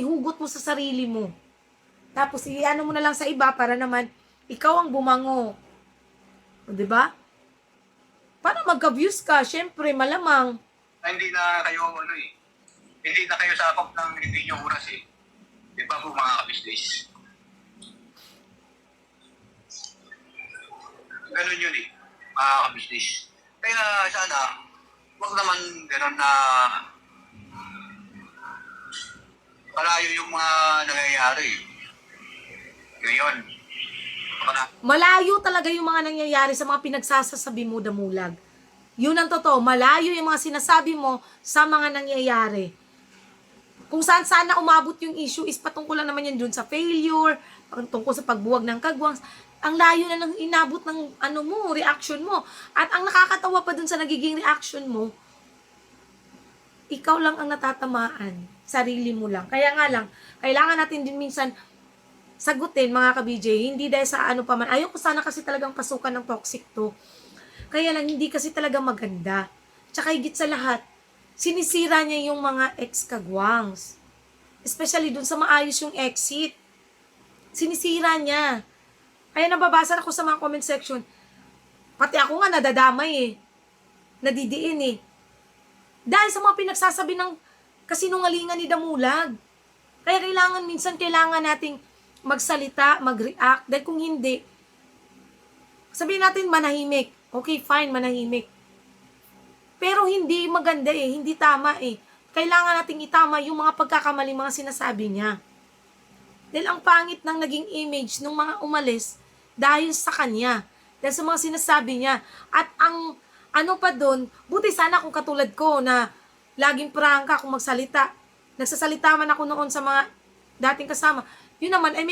hugot mo sa sarili mo. Tapos, ano mo na lang sa iba para naman, ikaw ang bumango. O, diba? Para magka-views ka, syempre, malamang. Hindi na kayo, hindi na kayo sakop ng video oras Di ba po mga ka-business? Ganun yun mga ka-business. Kaya sana, wag naman ganun na malayo yung mga nangyayari. Ngayon, Malayo talaga yung mga nangyayari sa mga pinagsasasabi mo, Damulag. Yun ang totoo. Malayo yung mga sinasabi mo sa mga nangyayari. Kung saan sana umabot yung issue is patungkol lang naman yan dun sa failure, patungkol sa pagbuwag ng kagwang. Ang layo na ng inabot ng reaction mo. At ang nakakatawa pa dun sa nagiging reaction mo, ikaw lang ang natatamaan. Sarili mo lang. Kaya nga lang, kailangan natin din minsan sagutin, mga ka-BJ, hindi dahil sa ano pa man. Ayoko sana kasi talagang pasukan ng toxic to. Kaya lang, hindi kasi talaga maganda. Tsaka higit sa lahat, sinisira niya yung mga ex-kagwangs. Especially dun sa maayos yung exit. Sinisira niya. Kaya nababasa ako sa mga comment section, pati ako nga nadadamay nadidiin Dahil sa mga pinagsasabi ng kasinungalingan ni Damulag. Kaya kailangan nating magsalita, mag-react, dahil kung hindi, sabihin natin manahimik. Okay, fine, manahimik. Pero hindi maganda hindi tama Kailangan nating itama yung mga pagkakamali, mga sinasabi niya. Dahil ang pangit ng naging image ng mga umalis dahil sa kanya. Dahil sa mga sinasabi niya. At ang ano pa doon, buti sana kung katulad ko na laging prangka kung magsalita. Nagsasalita man ako noon sa mga dating kasama. Yun naman ay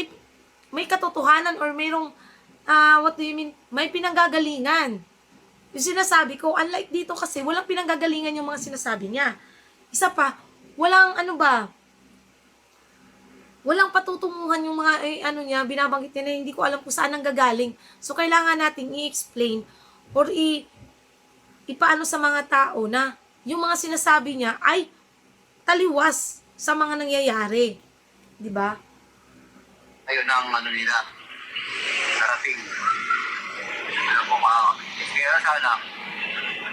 may katotohanan or mayroong what do you mean? May pinanggagalingan. Yung sinasabi ko, unlike dito kasi, walang pinanggagalingan yung mga sinasabi niya. Isa pa, walang walang patutunguhan yung mga niya, binabanggit niya na hindi ko alam kung saan ang gagaling. So, kailangan nating i-explain or ipaano sa mga tao na yung mga sinasabi niya ay taliwas sa mga nangyayari. Di ba? ayun ang nila, narating. Alam mo mga kaya sana,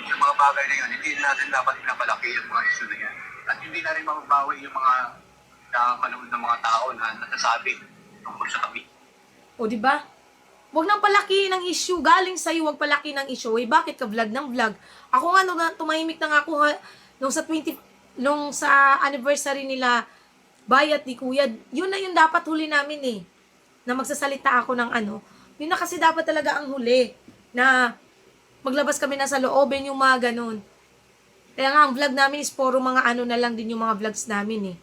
sa mga bagay na yun, hindi natin dapat pinapalaki yung mga issue na yan. At hindi na rin mababawi yung mga nakakanood ng mga tao na nasasabi tungkol sa kami. O, di ba? Huwag nang palaki ng issue. Galing sa'yo, huwag palaki ng issue. Bakit ka vlog ng vlog? Ako nga, tumahimik na nga ako nung sa anniversary nila, bayat ni Kuya, yun na yung dapat huli namin na magsasalita ako ng yun na kasi dapat talaga ang huli, na maglabas kami na sa loobin yung mga ganun. Kaya nga, ang vlog namin is puro mga na lang din yung mga vlogs namin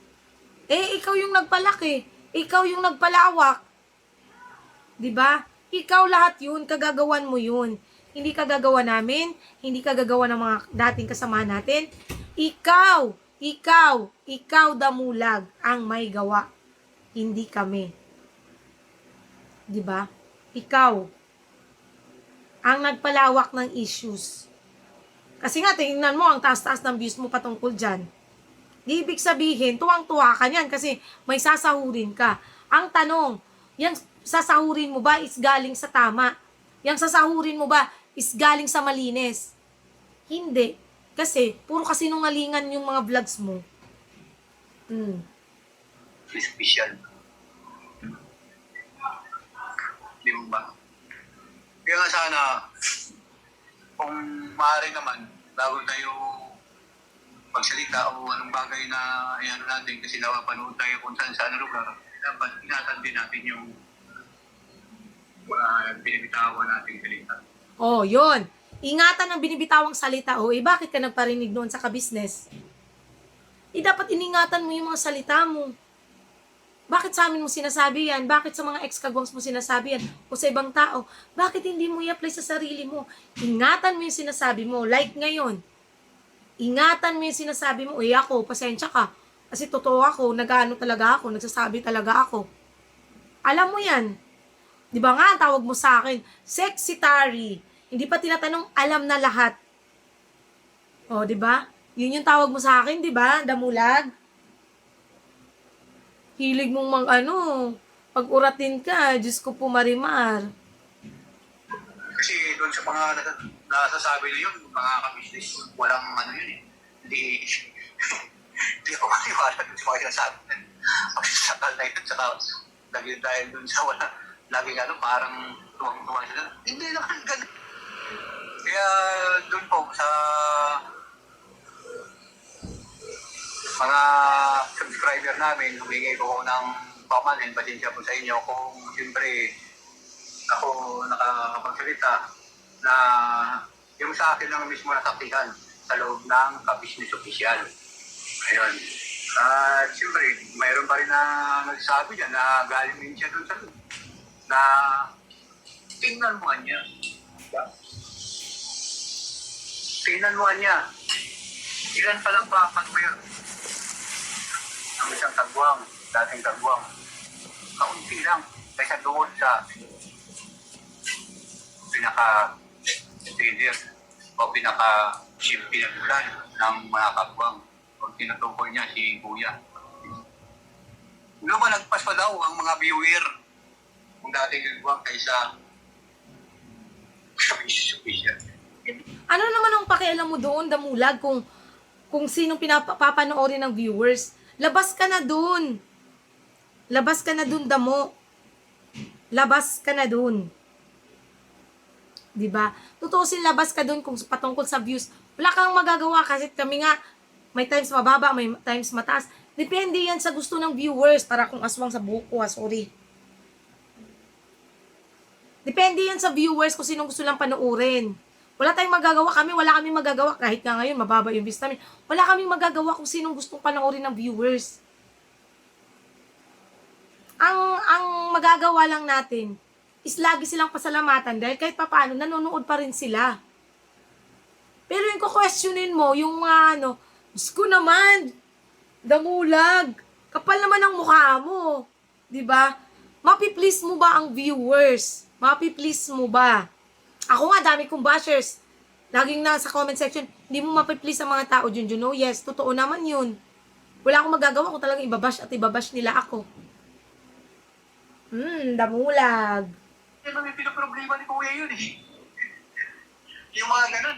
ikaw yung nagpalaki, ikaw yung nagpalawak, di ba? Ikaw lahat yun, kagagawan mo yun. Hindi kagagawa namin, hindi kagagawa ng mga dating kasama natin. Ikaw, Damulag, ang may gawa. Hindi kami. Di ba? Ikaw, ang nagpalawak ng issues. Kasi nga, tingnan mo, ang taas-taas ng views mo patungkol dyan. Ibig sabihin, tuwang-tuwa ka niyan kasi may sasahurin ka. Ang tanong, yung sasahurin mo ba is galing sa tama? Yung sasahurin mo ba is galing sa malinis? Hindi. Kasi, puro kasinungalingan yung mga vlogs mo. Special. Di mo ba? Kaya nga sana, kung maaari naman, bago tayo magsalita o anong bagay na natin kasi napapanood tayo kung saan lugar, dapat ingatan din natin yung binibitawan nating salita. Oh, yun. Ingatan ang binibitawang salita. Bakit ka nagparinig noon sa ka-business? Dapat iningatan mo yung mga salita mo. Bakit sa amin mo sinasabi yan? Bakit sa mga ex-kagwangs mo sinasabi yan? O sa ibang tao? Bakit hindi mo i-apply sa sarili mo? Ingatan mo yung sinasabi mo. Like ngayon. Ingatan mo yung sinasabi mo. Ako, pasensya ka. Kasi totoo ako, talaga ako, nagsasabi talaga ako. Alam mo yan. Di ba nga, tawag mo sa akin, sexy Tari. Hindi pa tinatanong, alam na lahat. O, di ba? Yun yung tawag mo sa akin, di ba? Damulag. Hilig mong pag-uratin ka, Diyos ko po Marimar. Kasi doon sa mga nasasabi na yun, mga ka-business, walang yun Hindi ako maniwala doon sa mga sinasabi. Magsasakal na yun, saka lagi dahil doon sa wala, lagi parang tuwang-tuwa sila. Hindi naman ganun. Kaya doon po sa mga subscriber namin, humingi ko ng pamanhin, pasensya po sa inyo kung siyempre ako nakakapagsalita na yung sa akin lang mismo nasaksihan sa loob ng ka-business official. Ayun. At siyempre, mayroon pa rin na nagsabi dyan na galing din siya doon sa loob. Na tingnan mo niya. Diba? Tingnan mo niya. Ilan pa lang papat mo yun? Ang isang tagwang, dating tagwang. Kaunti lang. Kaysa doon sa pinaka-leader o pinaka-pinagmulan ng mga kagwang o tinutukoy niya si Kuya. Lumalagpas pa daw ang mga viewer kung dating kagwang kaysa official. Ano naman ang pakialam mo doon, Damulag, kung sinong papanoorin ng viewers? Labas ka na doon. Labas ka na doon, Damo. Labas ka na doon. 'Di ba? Tutuusin, labas ka doon kung patungkol sa views. Wala kang magagawa kasi kami nga may times mababa, may times mataas. Depende yan sa gusto ng viewers para kung aswang sa buhok ko, sorry. Depende yan sa viewers kung sinong gusto lang panoorin. Wala tayong magagawa, wala kaming magagawa kahit nga ngayon mababa yung views namin. Wala kaming magagawa kung sinong gustong panoorin ng viewers. Ang magagawa lang natin is lagi silang pasalamatan dahil kahit papaano nanonood pa rin sila. Pero yung questionin mo, yung mga Diyos ko naman, Damulag, kapal naman ang mukha mo. 'Di ba? Mapi-please mo ba ang viewers? Mapi-please mo ba? Ako nga, dami kong bashers. Laging nasa comment section, hindi mo mapi-please ang mga tao, Junjun. No, yes, totoo naman yun. Wala akong magagawa kung talagang ibabash at ibabash nila ako. Damulag. Yan ang pinaproblema ni Kuya yun eh. Yung mga ganun.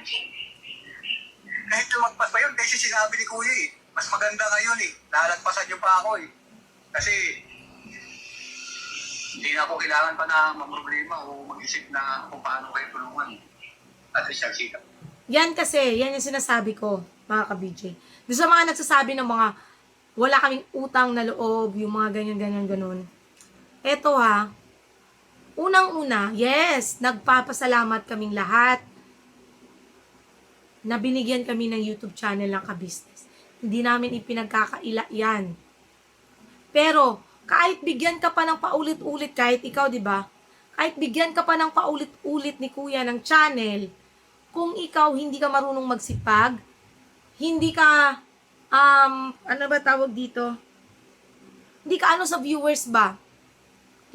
Kahit lumagpas pa yun, kasi sinabi ni Kuya eh. Mas maganda ngayon eh. Nalagpasan niyo pa ako eh. Kasi hindi na ako kailangan pa na mamroblema o mag-isip na kung paano kayo tulungan. At least nagsita. Yan kasi, yan yung sinasabi ko, mga ka-BJ. Doon sa mga nagsasabi ng mga wala kaming utang na loob, yung mga ganyan. Eto ha, unang-una, yes, nagpapasalamat kaming lahat na binigyan kami ng YouTube channel ng ka-business. Hindi namin ipinagkakaila yan. Pero, kahit bigyan ka pa ng paulit-ulit, kahit ikaw, di ba? Kahit bigyan ka pa ng paulit-ulit ni Kuya ng channel, kung ikaw hindi ka marunong magsipag, hindi ka, ano ba tawag dito? Hindi ka sa viewers ba?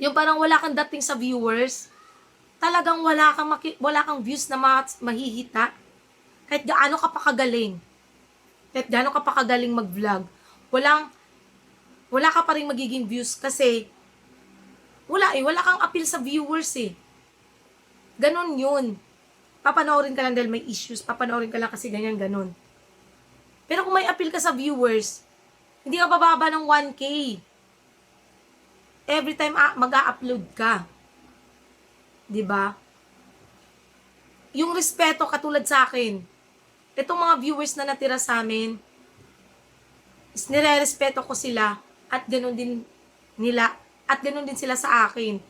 Yung parang wala kang dating sa viewers, talagang wala kang views na mahihita. Kahit gaano ka pa kagaling. Kahit gaano ka pa kagaling mag-vlog, wala ka pa rin magiging views kasi wala kang appeal sa viewers eh. Ganon yun. Papanoorin ka lang dahil may issues, papanoorin ka lang kasi ganon. Pero kung may appeal ka sa viewers, hindi ka bababa ng 1K. Every time mag-a-upload ka. 'Di ba? Yung respeto katulad sa akin. Itong mga viewers na natira sa amin, is nire-respeto ko sila at ganoon din sila sa akin.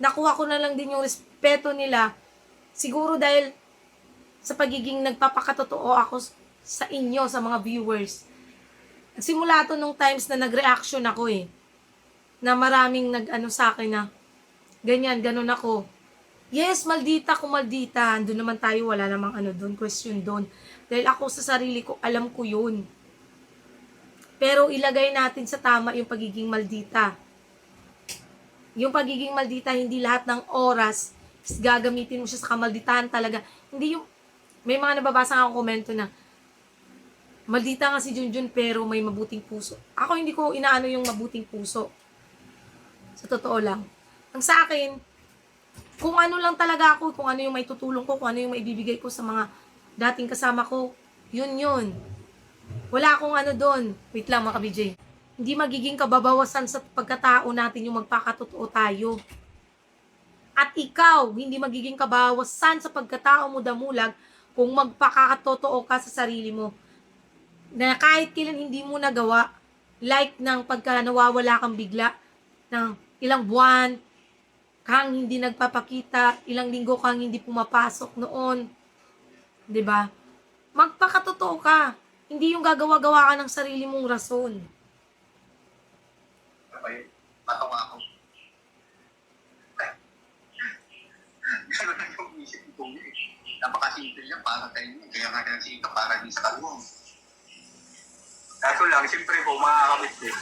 Nakuha ko na lang din yung respeto nila siguro dahil sa pagiging nagpapakatotoo ako sa inyo, sa mga viewers. Nagsimula to nung times na nag-reaction ako eh. Na maraming sa akin na ganon ako. Yes, maldita kung maldita. Doon naman tayo, wala namang doon, question doon. Dahil ako sa sarili ko, alam ko yun. Pero ilagay natin sa tama yung pagiging maldita. Yung pagiging maldita, hindi lahat ng oras is gagamitin mo siya sa kamalditahan talaga. Hindi yung, may mga nababasa akong komento na, maldita nga si Junjun pero may mabuting puso. Ako hindi ko inaano yung mabuting puso. Sa totoo lang. Ang sa akin, kung ano lang talaga ako, kung ano yung may tutulong ko, kung ano yung maibibigay ko sa mga dating kasama ko, yun. Wala akong doon. Wait lang mga ka-BJ. Hindi magiging kababawasan sa pagkatao natin yung magpakatotoo tayo. At ikaw, hindi magiging kabawasan sa pagkatao mo, Damulag, kung magpakatotoo ka sa sarili mo. na kahit kailan hindi mo nagawa, like ng pagka nawawala kang bigla, ng ilang buwan, kang hindi nagpapakita, ilang linggo kang hindi pumapasok noon, 'di ba? Magpakatotoo ka. Hindi yung gagawa-gawa ka ng sarili mong rason. Okay, matawa ako. Gano'n lang yung isip ko eh. Napakasimple niya para kayo. Kaya nga kasi ito para din sa kalwang. Kaso lang, siyempre po, makakabit din.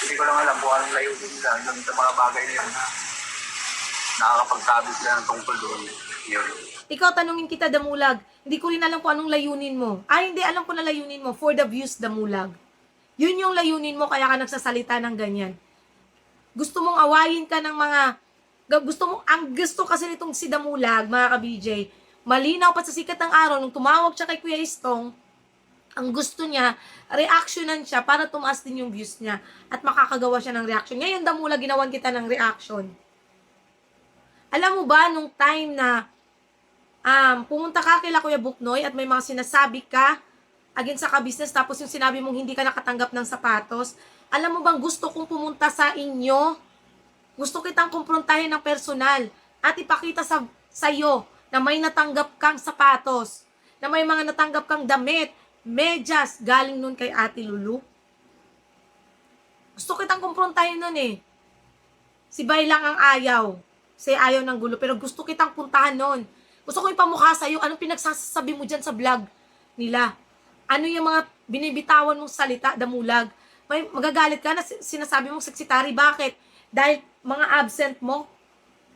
Hindi ko lang alam kung anong layo din nila. Yung sa mga bagay na yun na nakakapagsabi sila ng tungkol doon. Yun. Ikaw, tanungin kita, Damulag. Hindi ko rin alam kung anong layunin mo. Hindi, alam ko na layunin mo. For the views, Damulag. Yun yung layunin mo, kaya ka nagsasalita ng ganyan. Gusto mong awayin ka ng mga... ang gusto kasi nitong si Damulag, mga ka-BJ, malinaw pa sa sikat ng araw, nung tumawag siya kay Kuya Istong, ang gusto niya, reactionan siya para tumaas din yung views niya at makakagawa siya ng reaction. Ngayon, Damulag, ginawan kita ng reaction. Alam mo ba, nung time na pumunta ka kila Kuya Buknoy at may mga sinasabi ka against sa ka-business, tapos yung sinabi mong hindi ka nakatanggap ng sapatos, alam mo bang gusto kong pumunta sa inyo? Gusto kitang kumprontahin ng personal at ipakita sa'yo na may natanggap kang sapatos, na may mga natanggap kang damit, medyas, galing nun kay Ate Lulu. Gusto kitang kumprontahin nun eh. Si Bay lang ang ayaw. Si ayaw ng gulo, pero gusto kitang puntahan nun. Gusto ko ipamukha sa'yo, anong pinagsasabi mo dyan sa vlog nila? Ano yung mga binibitawan mong salita, Damulag? May magagalit ka na sinasabi mong seksitary. Bakit? Dahil mga absent mo,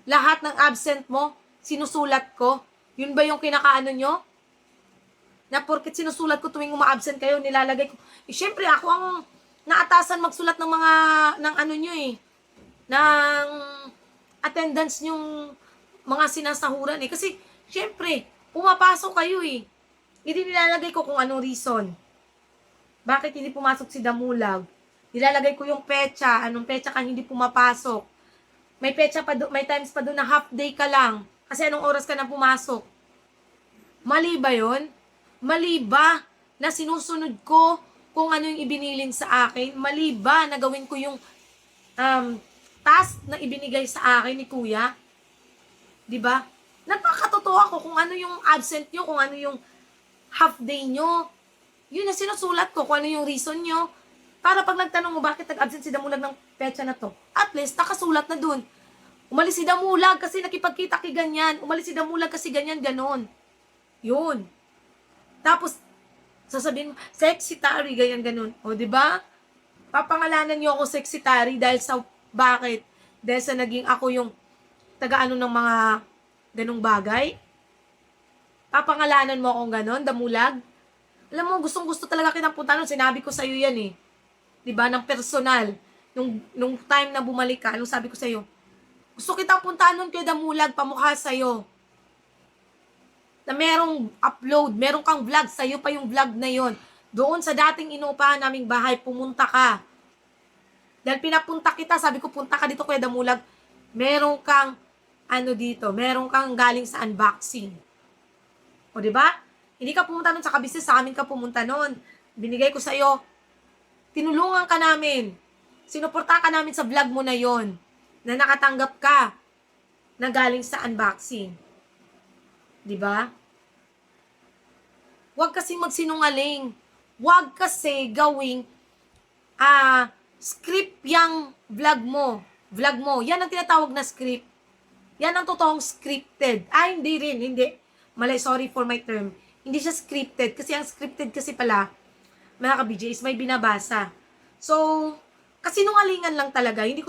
lahat ng absent mo, sinusulat ko. Yun ba yung kinakaano nyo? Na porket sinusulat ko tuwing uma-absent kayo, nilalagay ko. Syempre, ako ang naatasan magsulat ng mga, ng ano nyo eh, ng attendance yung mga sinasahuran eh. Kasi, syempre, pumapasok kayo eh. Hindi nilalagay ko kung anong reason. Bakit hindi pumasok si Damulag? Nilalagay ko yung petsa, anong petsa ka hindi pumapasok. May petsa pa may times pa doon na half day ka lang. Kasi anong oras ka na pumasok. Mali ba yun? Mali ba na sinusunod ko kung ano yung ibinilin sa akin? Mali ba na gawin ko yung task na ibinigay sa akin ni Kuya? 'Di ba? Nagpakatotoo ako kung ano yung absent nyo, kung ano yung half day nyo. Yun na sinusulat ko kung ano yung reason nyo. Para pag nagtanong mo bakit nag-absent si Damulag ng petsa na to, at least nakasulat na dun. Umalis si Damulag kasi nakipagkita kay ganyan. Umalis si Damulag kasi ganyan, ganon. Yun. Tapos, sasabihin mo, sexitary, ganyan, ganon. O, di ba? Papangalanan niyo ako sexitary dahil sa, bakit? Dahil sa naging ako yung taga-ano ng mga ganong bagay? Papangalanan mo akong ganon, Damulag? Alam mo, gustong-gusto talaga kitang punta nun. Sinabi ko sa'yo yan eh. Diba? Ng personal. Nung time na bumalik ka, anong sabi ko sa'yo? Gusto kitang puntaan nun kay Damulag, pamukha sa'yo. Na merong upload, merong kang vlog, sa'yo pa yung vlog na yon. Doon sa dating inuupahan naming bahay, pumunta ka. Dahil pinapunta kita, sabi ko, punta ka dito kay Damulag. Merong kang, ano dito, merong kang galing sa unboxing. O diba? Hindi ka pumunta nun sa kabisnes, sa amin ka pumunta nun. Binigay ko sa'yo. Tinulungan ka namin. Sinuportahan ka namin sa vlog mo na yon, na nakatanggap ka na galing sa unboxing. 'Di ba? Huwag kasi magsinungaling. Huwag kasi gawing script yang vlog mo. Vlog mo. Yan ang tinatawag na script. Yan ang totoong scripted. Hindi rin. Hindi. Mali, sorry for my term. Hindi siya scripted. Kasi ang scripted kasi pala, mga ka-BJ, is may binabasa. So, kasi nungalingan lang talaga. Hindi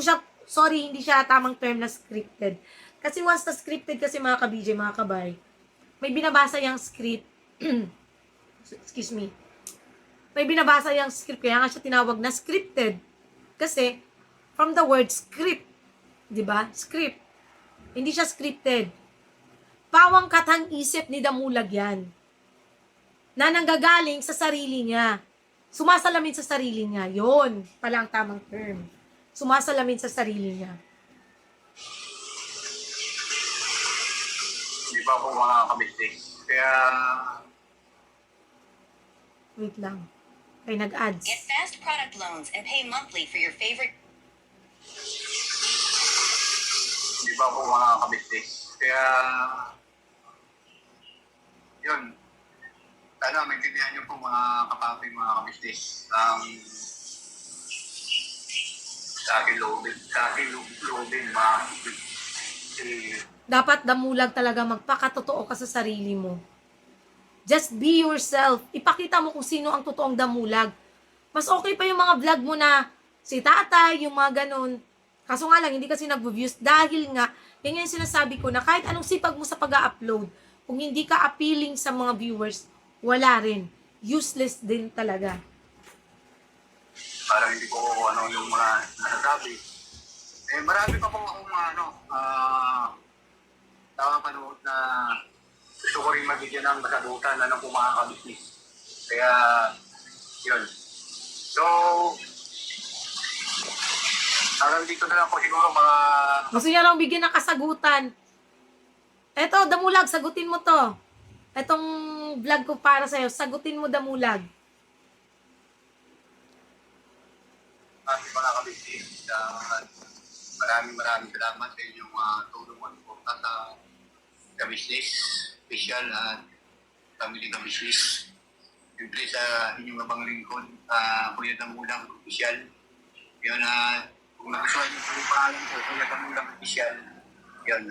siya tamang term na scripted. Kasi once na scripted kasi mga ka-BJ, mga kabay, may binabasa yung script. Excuse me. May binabasa yung script. Kaya nga siya tinawag na scripted. Kasi, from the word script. Diba? Script. Hindi siya scripted. Pawang katang isip ni Damulag yan. Na nanggagaling sa sarili niya. Sumasalamin sa sarili niya. Yun pala ang tamang term. Sumasalamin sa sarili niya. Hindi pa ako mga ka-mistake. Kaya, Wait lang. Ay, nag-ads. Get fast product loans and pay monthly for your favorite. Di ba po mga kabisnes? Kaya, yun. Sana maintindihan niyo po mga kapapi, mga kabisnes. Sa akin loobin, mga Dapat damulag talaga, magpakatotoo ka sa sarili mo. Just be yourself. Ipakita mo kung sino ang totoong damulag. Mas okay pa yung mga vlog mo na si tatay, yung mga ganun. Kaso nga lang, hindi kasi nag-views. Dahil nga, yan yung sinasabi ko na kahit anong sipag mo sa pag-upload, kung hindi ka appealing sa mga viewers, wala rin. Useless din talaga. parang hindi ko yung mga nasasabi. Marami pa po akong nakapanood na gusto ko rin mabigyan ng kasagutan ng mga kabisnes. Kaya, yun. So, hanggang dito na lang po siguro mga... Gusto niya lang bigyan ng kasagutan. Eto, Damulag, sagutin mo to. Etong vlog ko para sa'yo, sagutin mo, Damulag. mga kabisnes, maraming salamat sa inyong tulong at suporta sa kabisnes, special at family kabisnes. Siyempre sa inyong abang lingkod, Kuya Damulang Official. Yun, kung nagustuhan niyo po yung pangalan ko, Kuya Damulang Official. Yun,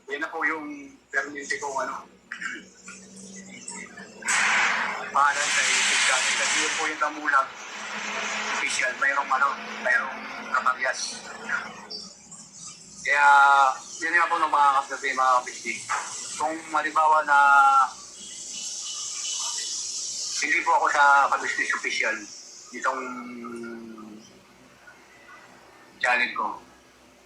yan na po yung permanente kong pangalan sa YouTube channel. Kasi yun po yung Damulang Official. Mayroong kaparyas. Kaya, yun nga po ng mga kapatid, mga kapatid. Kung malibawa na hindi po ako sa Kabisnes Official, itong channel ko,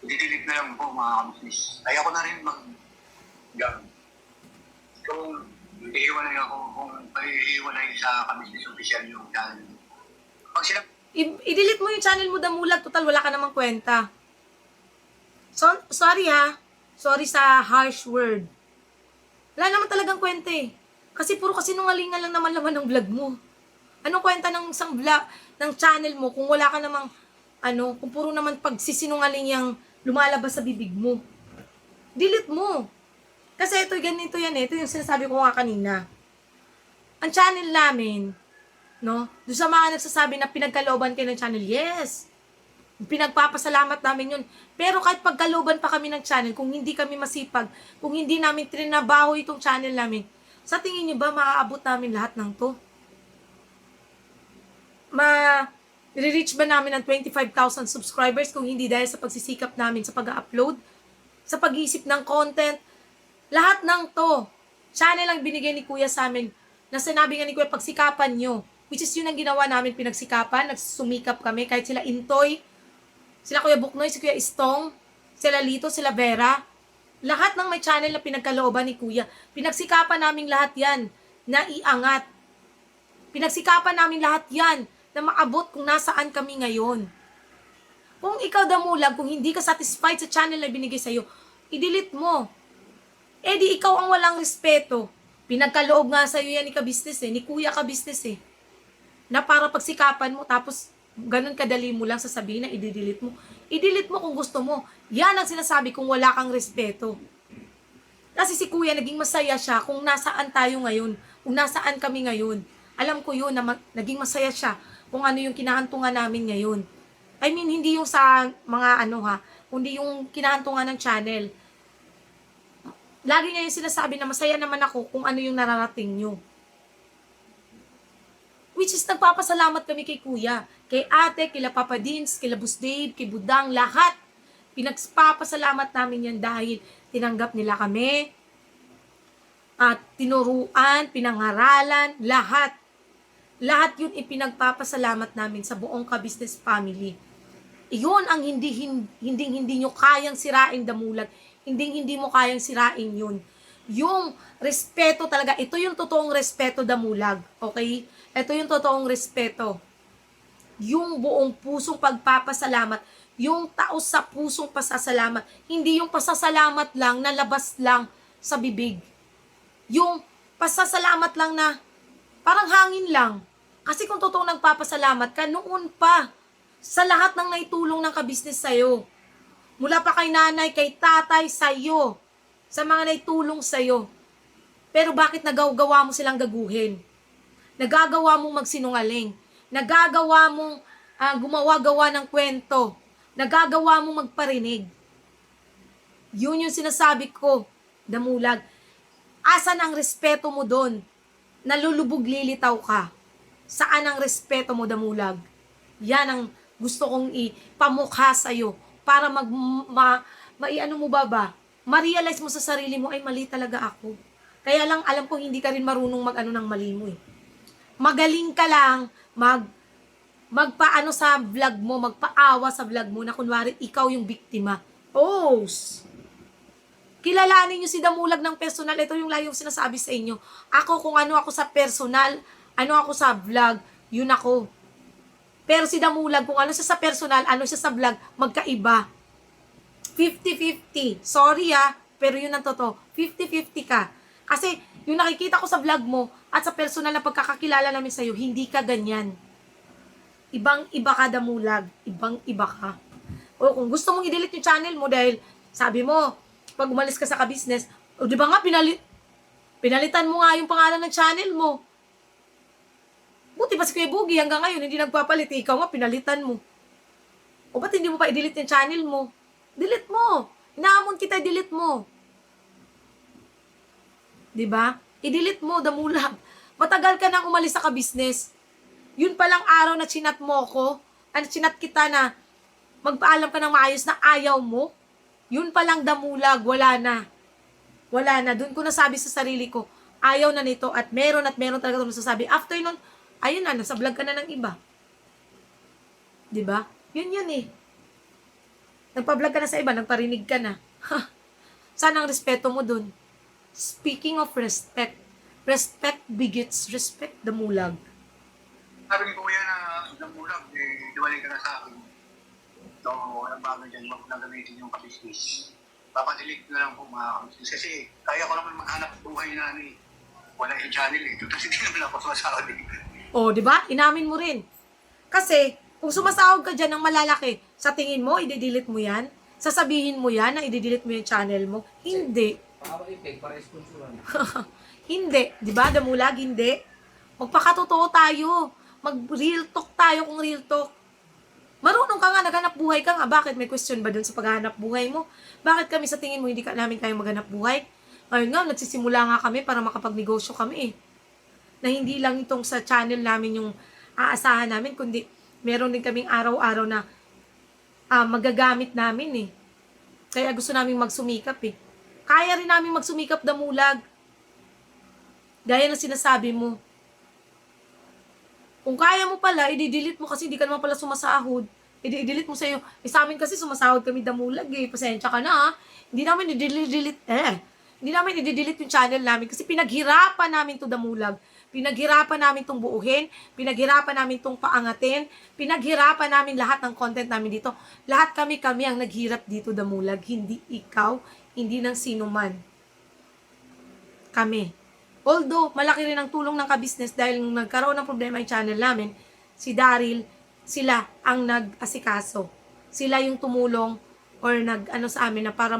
i-delete na lang po mga kabisnes. Ayaw ko na rin mag-gag. Kung iiwanay ako, kung iiwanay sa Kabisnes Official yung channel. Pag sila... I-delete mo yung channel mo, Damulag. Total, wala ka namang kwenta. So, sorry ha. Sorry sa harsh word. Wala naman talagang kwenta eh. Kasi puro kasinungalingan lang naman laman ng vlog mo. Anong kwenta ng isang vlog, ng channel mo kung wala ka namang, kung puro naman pagsisinungaling yung lumalabas sa bibig mo. Delete mo. Kasi ito, ganito yan eh. Ito yung sinasabi ko nga kanina. Ang channel namin, no? Doon sa mga nagsasabi na pinagkalooban kayo ng channel, yes. Pinagpapasalamat namin yun. Pero kahit pagkalooban pa kami ng channel, kung hindi kami masipag, kung hindi namin trinabaho itong channel namin, sa tingin nyo ba maaabot namin lahat ng to? Ma-reach ba namin ang 25,000 subscribers kung hindi dahil sa pagsisikap namin sa pag-upload? Sa pag-iisip ng content? Lahat ng to, channel ang binigay ni Kuya sa amin na sinabi nga ni Kuya, pagsikapan nyo. Which is yun ang ginawa namin, pinagsikapan, nagsumikap kami, kahit sila Intoy, sila Kuya Buknoy, si Kuya Istong, sila Lito, sila Vera, lahat ng may channel na pinagkalooban ni Kuya, pinagsikapan namin lahat yan na iangat. Pinagsikapan namin lahat yan na maabot kung nasaan kami ngayon. Kung ikaw, Damulag, kung hindi ka satisfied sa channel na binigay sa'yo, i-delete mo. Eh di ikaw ang walang respeto. Pinagkaloob nga sa'yo yan ni ka-business ni Kuya ka-business na para pagsikapan mo, tapos ganun kadali mo lang sasabihin na i-delete mo. I-delete mo kung gusto mo. Yan ang sinasabi kung wala kang respeto. Kasi si Kuya, naging masaya siya kung nasaan tayo ngayon, kung nasaan kami ngayon. Alam ko yun na naging masaya siya kung ano yung kinahantungan namin ngayon. I mean, hindi yung sa mga kundi yung kinahantungan ng channel. Lagi niya yung sinasabi na masaya naman ako kung ano yung nararating nyo. Which is, nagpapasalamat kami kay Kuya, kay ate, kay Papa Dins, kay Bus Dave, kay Budang, lahat. Pinagpapasalamat namin yan dahil tinanggap nila kami, at tinuruan, pinangaralan, lahat. Lahat yun ipinagpapasalamat namin sa buong ka-business family. Iyon ang hindi nyo kayang sirain, Damulag. Hindi mo kayang sirain yun. Yung respeto talaga, ito yung totoong respeto, Damulag. Okay? Ito yung totoong respeto. Yung buong pusong pagpapasalamat, yung taos sa pusong pasasalamat, hindi yung pasasalamat lang na labas lang sa bibig. Yung pasasalamat lang na parang hangin lang. Kasi kung totoo nagpapasalamat ka, noon pa, sa lahat ng naitulong ng kabisnes sa'yo. Mula pa kay nanay, kay tatay, sa'yo. Sa mga naitulong sa'yo. Pero bakit nagagawa mo silang gaguhin? Nagagawa mong magsinungaling. Nagagawa mong gumawa-gawa ng kwento. Nagagawa mong magparinig. Yun yung sinasabi ko, Damulag. Asan ang respeto mo doon? Nalulubog lilitaw ka. Saan ang respeto mo, Damulag? Yan ang gusto kong ipamukha sa'yo para maiano mo ba? Ma-realize mo sa sarili mo, ay mali talaga ako. Kaya lang alam ko hindi ka rin marunong mag-ano ng mali mo eh. Magaling ka lang magpaano sa vlog mo, magpaawa sa vlog mo na kunwari ikaw yung biktima. Oh! Kilalanin nyo si Damulag ng personal. Ito yung layong sinasabi sa inyo. Ako kung ano ako sa personal, ano ako sa vlog, yun ako. Pero si Damulag, kung ano siya sa personal, ano siya sa vlog, magkaiba. 50-50. Sorry pero yun ang totoo. 50-50 ka. Kasi yung nakikita ko sa vlog mo at sa personal na pagkakakilala namin sa'yo, hindi ka ganyan. Ibang-iba ka, Damulag. Ibang-iba ka. O kung gusto mong i-delete yung channel mo dahil sabi mo, pag umalis ka sa ka-business, o di ba nga pinalitan mo nga yung pangalan ng channel mo. Buti pa si Kuya Boogie hanggang ngayon hindi nagpapalit, ikaw nga pinalitan mo. O ba't hindi mo pa i-delete yung channel mo? Delete mo. Inaamon kita, i-delete mo. Di ba? I-delete mo, Damulag. Matagal ka nang umalis sa ka-business. Yun palang araw na chinat mo ko, chinat kita na magpaalam ka ng maayos na ayaw mo, yun palang, Damulag, wala na. Wala na. Doon ko nasabi sa sarili ko, ayaw na nito at meron talaga ito nasasabi. After nun, ayun na, nasa vlog ka na ng iba. Diba? Yun eh. Nagpa-vlog ka na sa iba, nagparinig ka na. Sana ang respeto mo dun. Speaking of respect, respect begets respect, Damulag. Sabi ni Kuya na Damulag, diwalay ka na sa akin. So, ang bagay dyan, huwag na gamitin yung kabisnis. Papadilig na lang po mga kabisnis. Kasi kaya ko naman maghanap buhay na wala yung channel eh. Kasi hindi naman ako sumasahod eh. Oh, di ba? Inamin mo rin. Kasi, kung sumasahod ka dyan ng malalaki, sa tingin mo, i-delete mo yan? Sasabihin mo yan na i-delete mo yung channel mo? Hindi. Hindi. Di ba, Damulag? Hindi. Magpakatotoo tayo. Mag-real talk tayo kung real talk. Marunong ka nga, naghanap buhay ka nga. Bakit? May question ba dun sa paghahanap buhay mo? Bakit kami sa tingin mo hindi namin kayang maghanap buhay? Ngayon nga, nagsisimula nga kami para makapagnegosyo kami eh. Na hindi lang itong sa channel namin yung aasahan namin, kundi meron din kaming araw-araw na magagamit namin eh. Kaya gusto namin magsumikap eh. Kaya rin namin magsumikap, Damulag. Gaya na sinasabi mo. Kung kaya mo pala, i-delete mo kasi hindi ka naman pala sumasahod. I-delete mo sa'yo. Sa amin kasi sumasahod kami, Damulag eh. Pasensya ka na ha. Hindi namin i-delete yung channel namin kasi pinaghirapan namin to, Damulag. Pinaghirapan namin tong buuhin. Pinaghirapan namin tong paangatin. Pinaghirapan namin lahat ng content namin dito. Lahat kami ang naghirap dito, Damulag. Hindi ikaw, hindi ng sino man. Kami. Although, malaki rin ang tulong ng ka-business dahil nung nagkaroon ng problema yung channel namin, si Daryl, sila ang nag-asikaso. Sila yung tumulong or nag-ano sa amin na para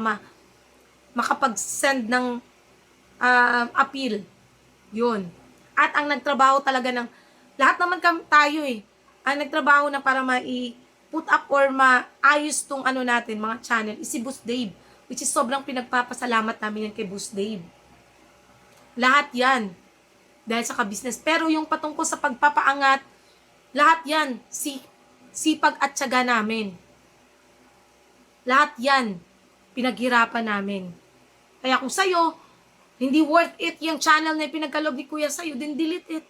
makapag-send ng appeal. Yun. At ang nagtrabaho talaga ng, lahat naman tayo eh, ang nagtrabaho na para put up or maayos tong ano natin, mga channel, is si Boss Dave. Which is sobrang pinagpapasalamat namin yan kay Boss Dave. Lahat yan. Dahil sa ka-business. Pero yung patungkol sa pagpapaangat, lahat yan, sipag at tiyaga namin. Lahat yan, pinaghirapan namin. Kaya kung sa'yo, hindi worth it yung channel na pinagkaloob ni Kuya sa'yo, then delete it.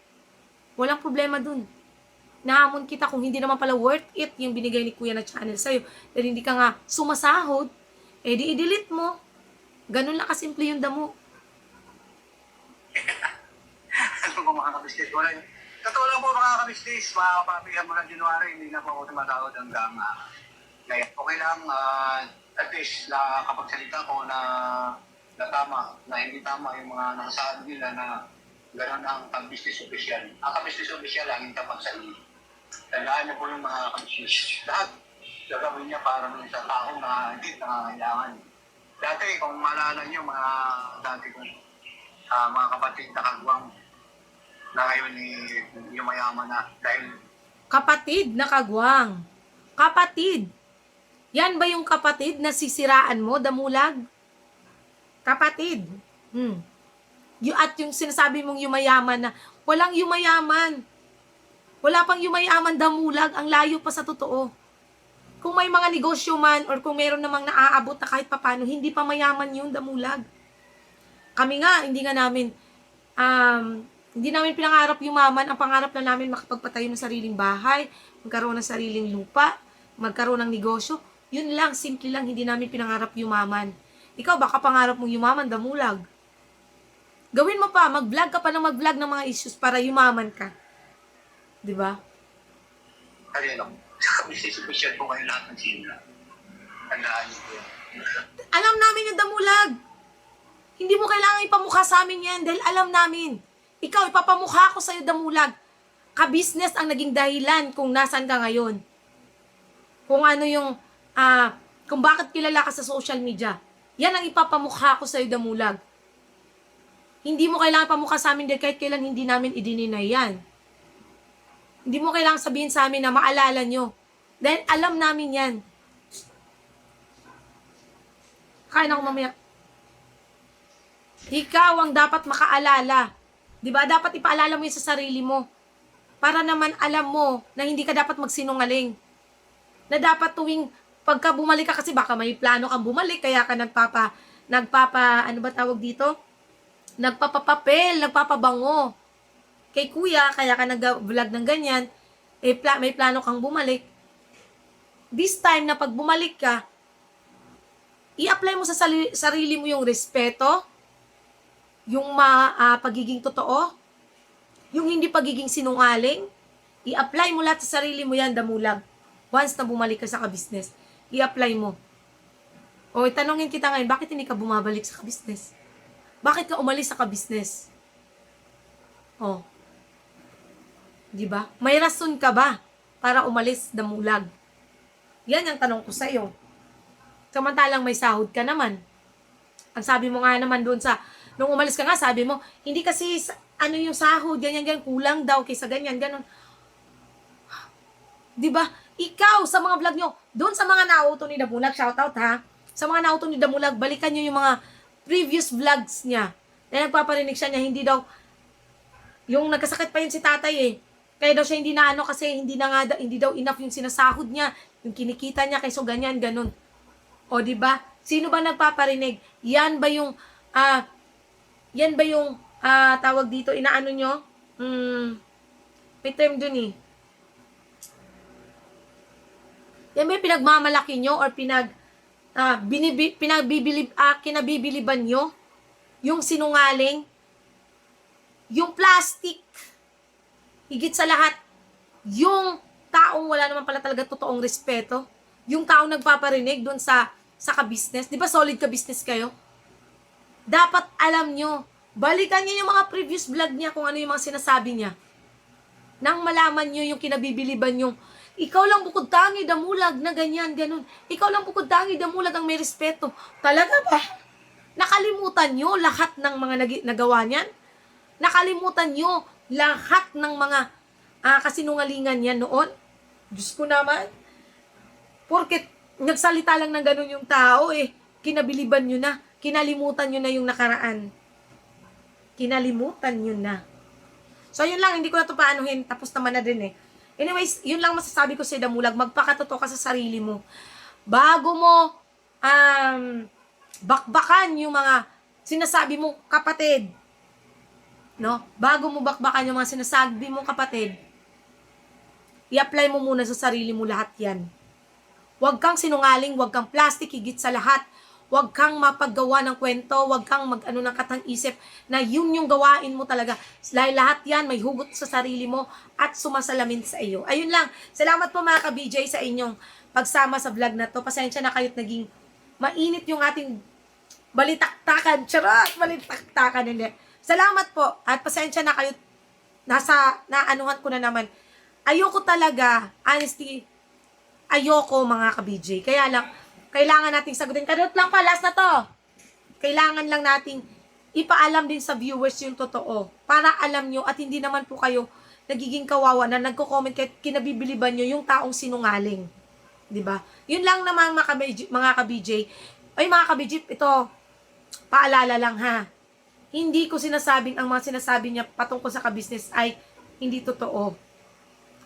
Walang problema dun. Nahamon kita kung hindi naman pala worth it yung binigay ni Kuya na channel sa'yo. Dahil hindi ka nga sumasahod, eh di i-delete mo. Ganun lang kasimple yung damo. Ano po mga kabisnes? Totoo lang po mga kabisnes, makapapihan mo ng January, hindi na po ako tumatawad hanggang ngayon. Okay lang, at least nakapagsalita ko na tama, na hindi tama yung mga nakasabi nila na Ganon ang pag-business official. Ang ka-business official, laging tapat sa inyo. Tandaan niyo po yung mga ka-business. Lahat gagawin niya para sa tao na hindi nangangailangan. Dati, kung maalala niyo, dati kong mga kapatid na kagwang na ngayon yung mayaman na dahil Kapatid na kagwang. Kapatid. Yan ba yung kapatid na sisiraan mo, Damulag? Kapatid. At yung sinasabi mong yumayaman na, walang yumayaman. Wala pang yumayaman, Damulag. Ang layo pa sa totoo. Kung may mga negosyo man or kung meron namang naaabot na kahit papano, hindi pa mayaman yun, Damulag. Kami nga, hindi namin pinangarap yumaman. Ang pangarap lang namin makapagpatayo ng sariling bahay, magkaroon ng sariling lupa, magkaroon ng negosyo. Yun lang, simple lang, hindi namin pinangarap yumaman. Ikaw, baka pangarap mong yumaman, Damulag. Gawin mo pa, mag-vlog ka pa ng mag-vlog ng mga issues para yumaman ka. Di ba? kanino. Sa business official po kayo lahat ng sila. Tandaan niyo po. Alam namin yung Damulag. Hindi mo kailangan ipamukha sa amin yan dahil alam namin. Ikaw, ipapamukha ko sa'yo, Damulag. Ka-business ang naging dahilan kung nasan ka ngayon. Kung ano yung, kung bakit kilala ka sa social media. Yan ang ipapamukha ko sa'yo, Damulag. Hindi mo kailangan pamukha sa amin dahil kahit kailan hindi namin idininay yan. Hindi mo kailangan sabihin sa amin na maalala nyo. Dahil alam namin yan. Kain ako mamaya. Ikaw ang dapat makaalala. Diba? Dapat ipaalala mo yun sa sarili mo. Para naman alam mo na hindi ka dapat magsinungaling. Na dapat tuwing pagka bumalik ka kasi baka may plano kang bumalik kaya ka ano ba tawag dito? Nagpapapapel, nagpapabango. Kay kuya, kaya ka nag-vlog ng ganyan, may plano kang bumalik. This time na pag bumalik ka, i-apply mo sa sarili mo yung respeto, yung pagiging totoo, yung hindi pagiging sinungaling, i-apply mo lahat sa sarili mo yan, Damulag. Once na bumalik ka sa ka-business, i-apply mo. O, tanongin kita ngayon, bakit hindi ka bumabalik sa ka-business? Bakit ka umalis sa ka-business? O, di ba? May rason ka ba para umalis, Damulag? Yan ang tanong ko sa'yo. Samantalang may sahod ka naman. Ang sabi mo nga naman doon nung umalis ka nga, sabi mo, hindi kasi, yung sahod, ganyan, kulang daw, kaysa ganyan, ganon. Diba? Ikaw, sa mga vlog nyo, doon sa mga nauto ni Damulag, shoutout ha, sa mga nauto ni Damulag, balikan nyo yung mga previous vlogs niya, na nagpaparinig siya niya, hindi daw, yung nagkasakit pa yun si tatay kaya daw siya hindi na kasi hindi daw enough yung sinasahod niya, yung kinikita niya, kaysa ganyan, ganon. O, diba? Sino ba nagpaparinig? Yan ba yung tawag dito, inaano nyo? May term dun Yan ba yung pinagmamalaki nyo or kinabibiliban nyo? Yung sinungaling? Yung plastic? Higit sa lahat, yung taong wala naman pala talaga totoong respeto? Yung taong nagpaparinig dun sa ka-business? Di ba solid ka-business kayo? Dapat alam nyo, balikan nyo yung mga previous vlog niya kung ano yung mga sinasabi niya. Nang malaman nyo yung kinabibiliban yung, ikaw lang bukod tangi, Damulag, na ganyan, ganun. Ikaw lang bukod tangi, Damulag, ang may respeto. Talaga ba? Nakalimutan nyo lahat ng mga nagawa niyan? Nakalimutan nyo lahat ng mga kasinungalingan niyan noon? Diyos ko naman. Porket nagsalita lang ng ganun yung tao kinabiliban nyo na. Kinalimutan nyo na yung nakaraan. Kinalimutan nyo na. So, yun lang. Hindi ko na ito paanuhin. Tapos naman na din Anyways, yun lang masasabi ko sa Damulag. Magpakatotoo ka sa sarili mo. Bago mo bakbakan yung mga sinasabi mo kapatid. No? Bago mo bakbakan yung mga sinasabi mo kapatid, i-apply mo muna sa sarili mo lahat yan. Huwag kang sinungaling, huwag kang plastic, higit sa lahat. Huwag kang mapaggawa ng kwento, huwag kang ng katang-isip na yun yung gawain mo talaga. Dahil lahat yan may hugot sa sarili mo at sumasalamin sa iyo. Ayun lang. Salamat po mga ka-BJ sa inyong pagsama sa vlog na to. Pasensya na kayo't naging mainit yung ating balitaktakan. Charot! Balitaktakan, hindi. Salamat po at pasensya na kayo, naanuhan ko na naman. Ayoko talaga, honestly, ayoko mga ka-BJ. Kaya lang, kailangan nating sagutin. Kadot lang pa, last na to. Kailangan lang nating ipaalam din sa viewers yung totoo. Para alam nyo at hindi naman po kayo nagiging kawawa na nagko-comment kahit kinabibiliban nyo yung taong sinungaling. 'Di ba? Yun lang naman mga ka-BJ. Ay mga ka-BJ, ito, paalala lang ha. Hindi ko sinasabing ang mga sinasabi niya patungkol sa ka-business ay hindi totoo.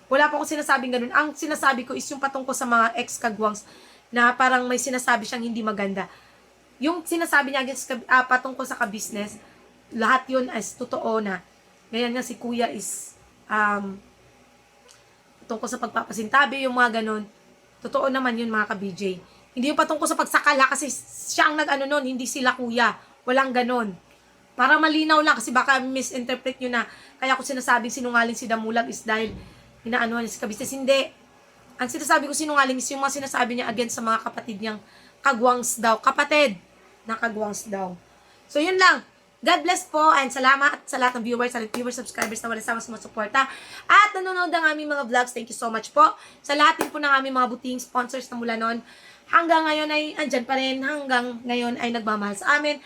Wala po akong sinasabing ganun. Ang sinasabi ko is yung patungkol sa mga ex-kagwangs na parang may sinasabi siyang hindi maganda. Yung sinasabi niya against, patungkol sa ka-business, lahat yun is totoo na. Ngayon nga si Kuya is tungkol sa pagpapasintabi, yung mga ganun. Totoo naman yun mga ka-BJ. Hindi yung patungkol sa pagsakala kasi siya ang nag-ano nun, hindi sila Kuya. Walang ganun. Para malinaw lang kasi baka misinterpret nyo na kaya ko sinasabing sinungaling si Damulag is dahil inaanuhan niya si ka-business. Hindi. Ang sinasabi ko sinungaling is yung mga sinasabi niya against sa mga kapatid niyang kagwangs daw. Kapatid na kagwangs daw. So yun lang. God bless po and salamat sa lahat ng viewers, subscribers na wala sama sumusuporta. At nanonood ng aming mga vlogs. Thank you so much po. Sa lahat din po ng aming mga buting sponsors na mula noon. Hanggang ngayon ay andyan pa rin. Hanggang ngayon ay nagmamahal sa amin.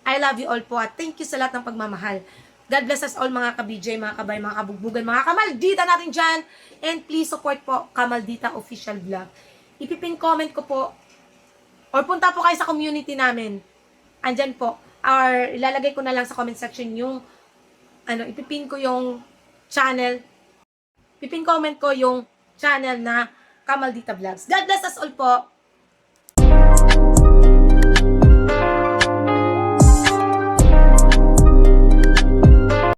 I love you all po at thank you sa lahat ng pagmamahal. God bless us all mga ka-BJ, mga kabay, mga kabugbugan, mga kamaldita natin dyan. And please support po Kamaldita Official Vlog. Ipipin comment ko po or punta po kayo sa community namin. Andyan po. Or ilalagay ko na lang sa comment section yung ipipin ko yung channel. Pipin comment ko yung channel na Kamaldita Vlogs. God bless us all po.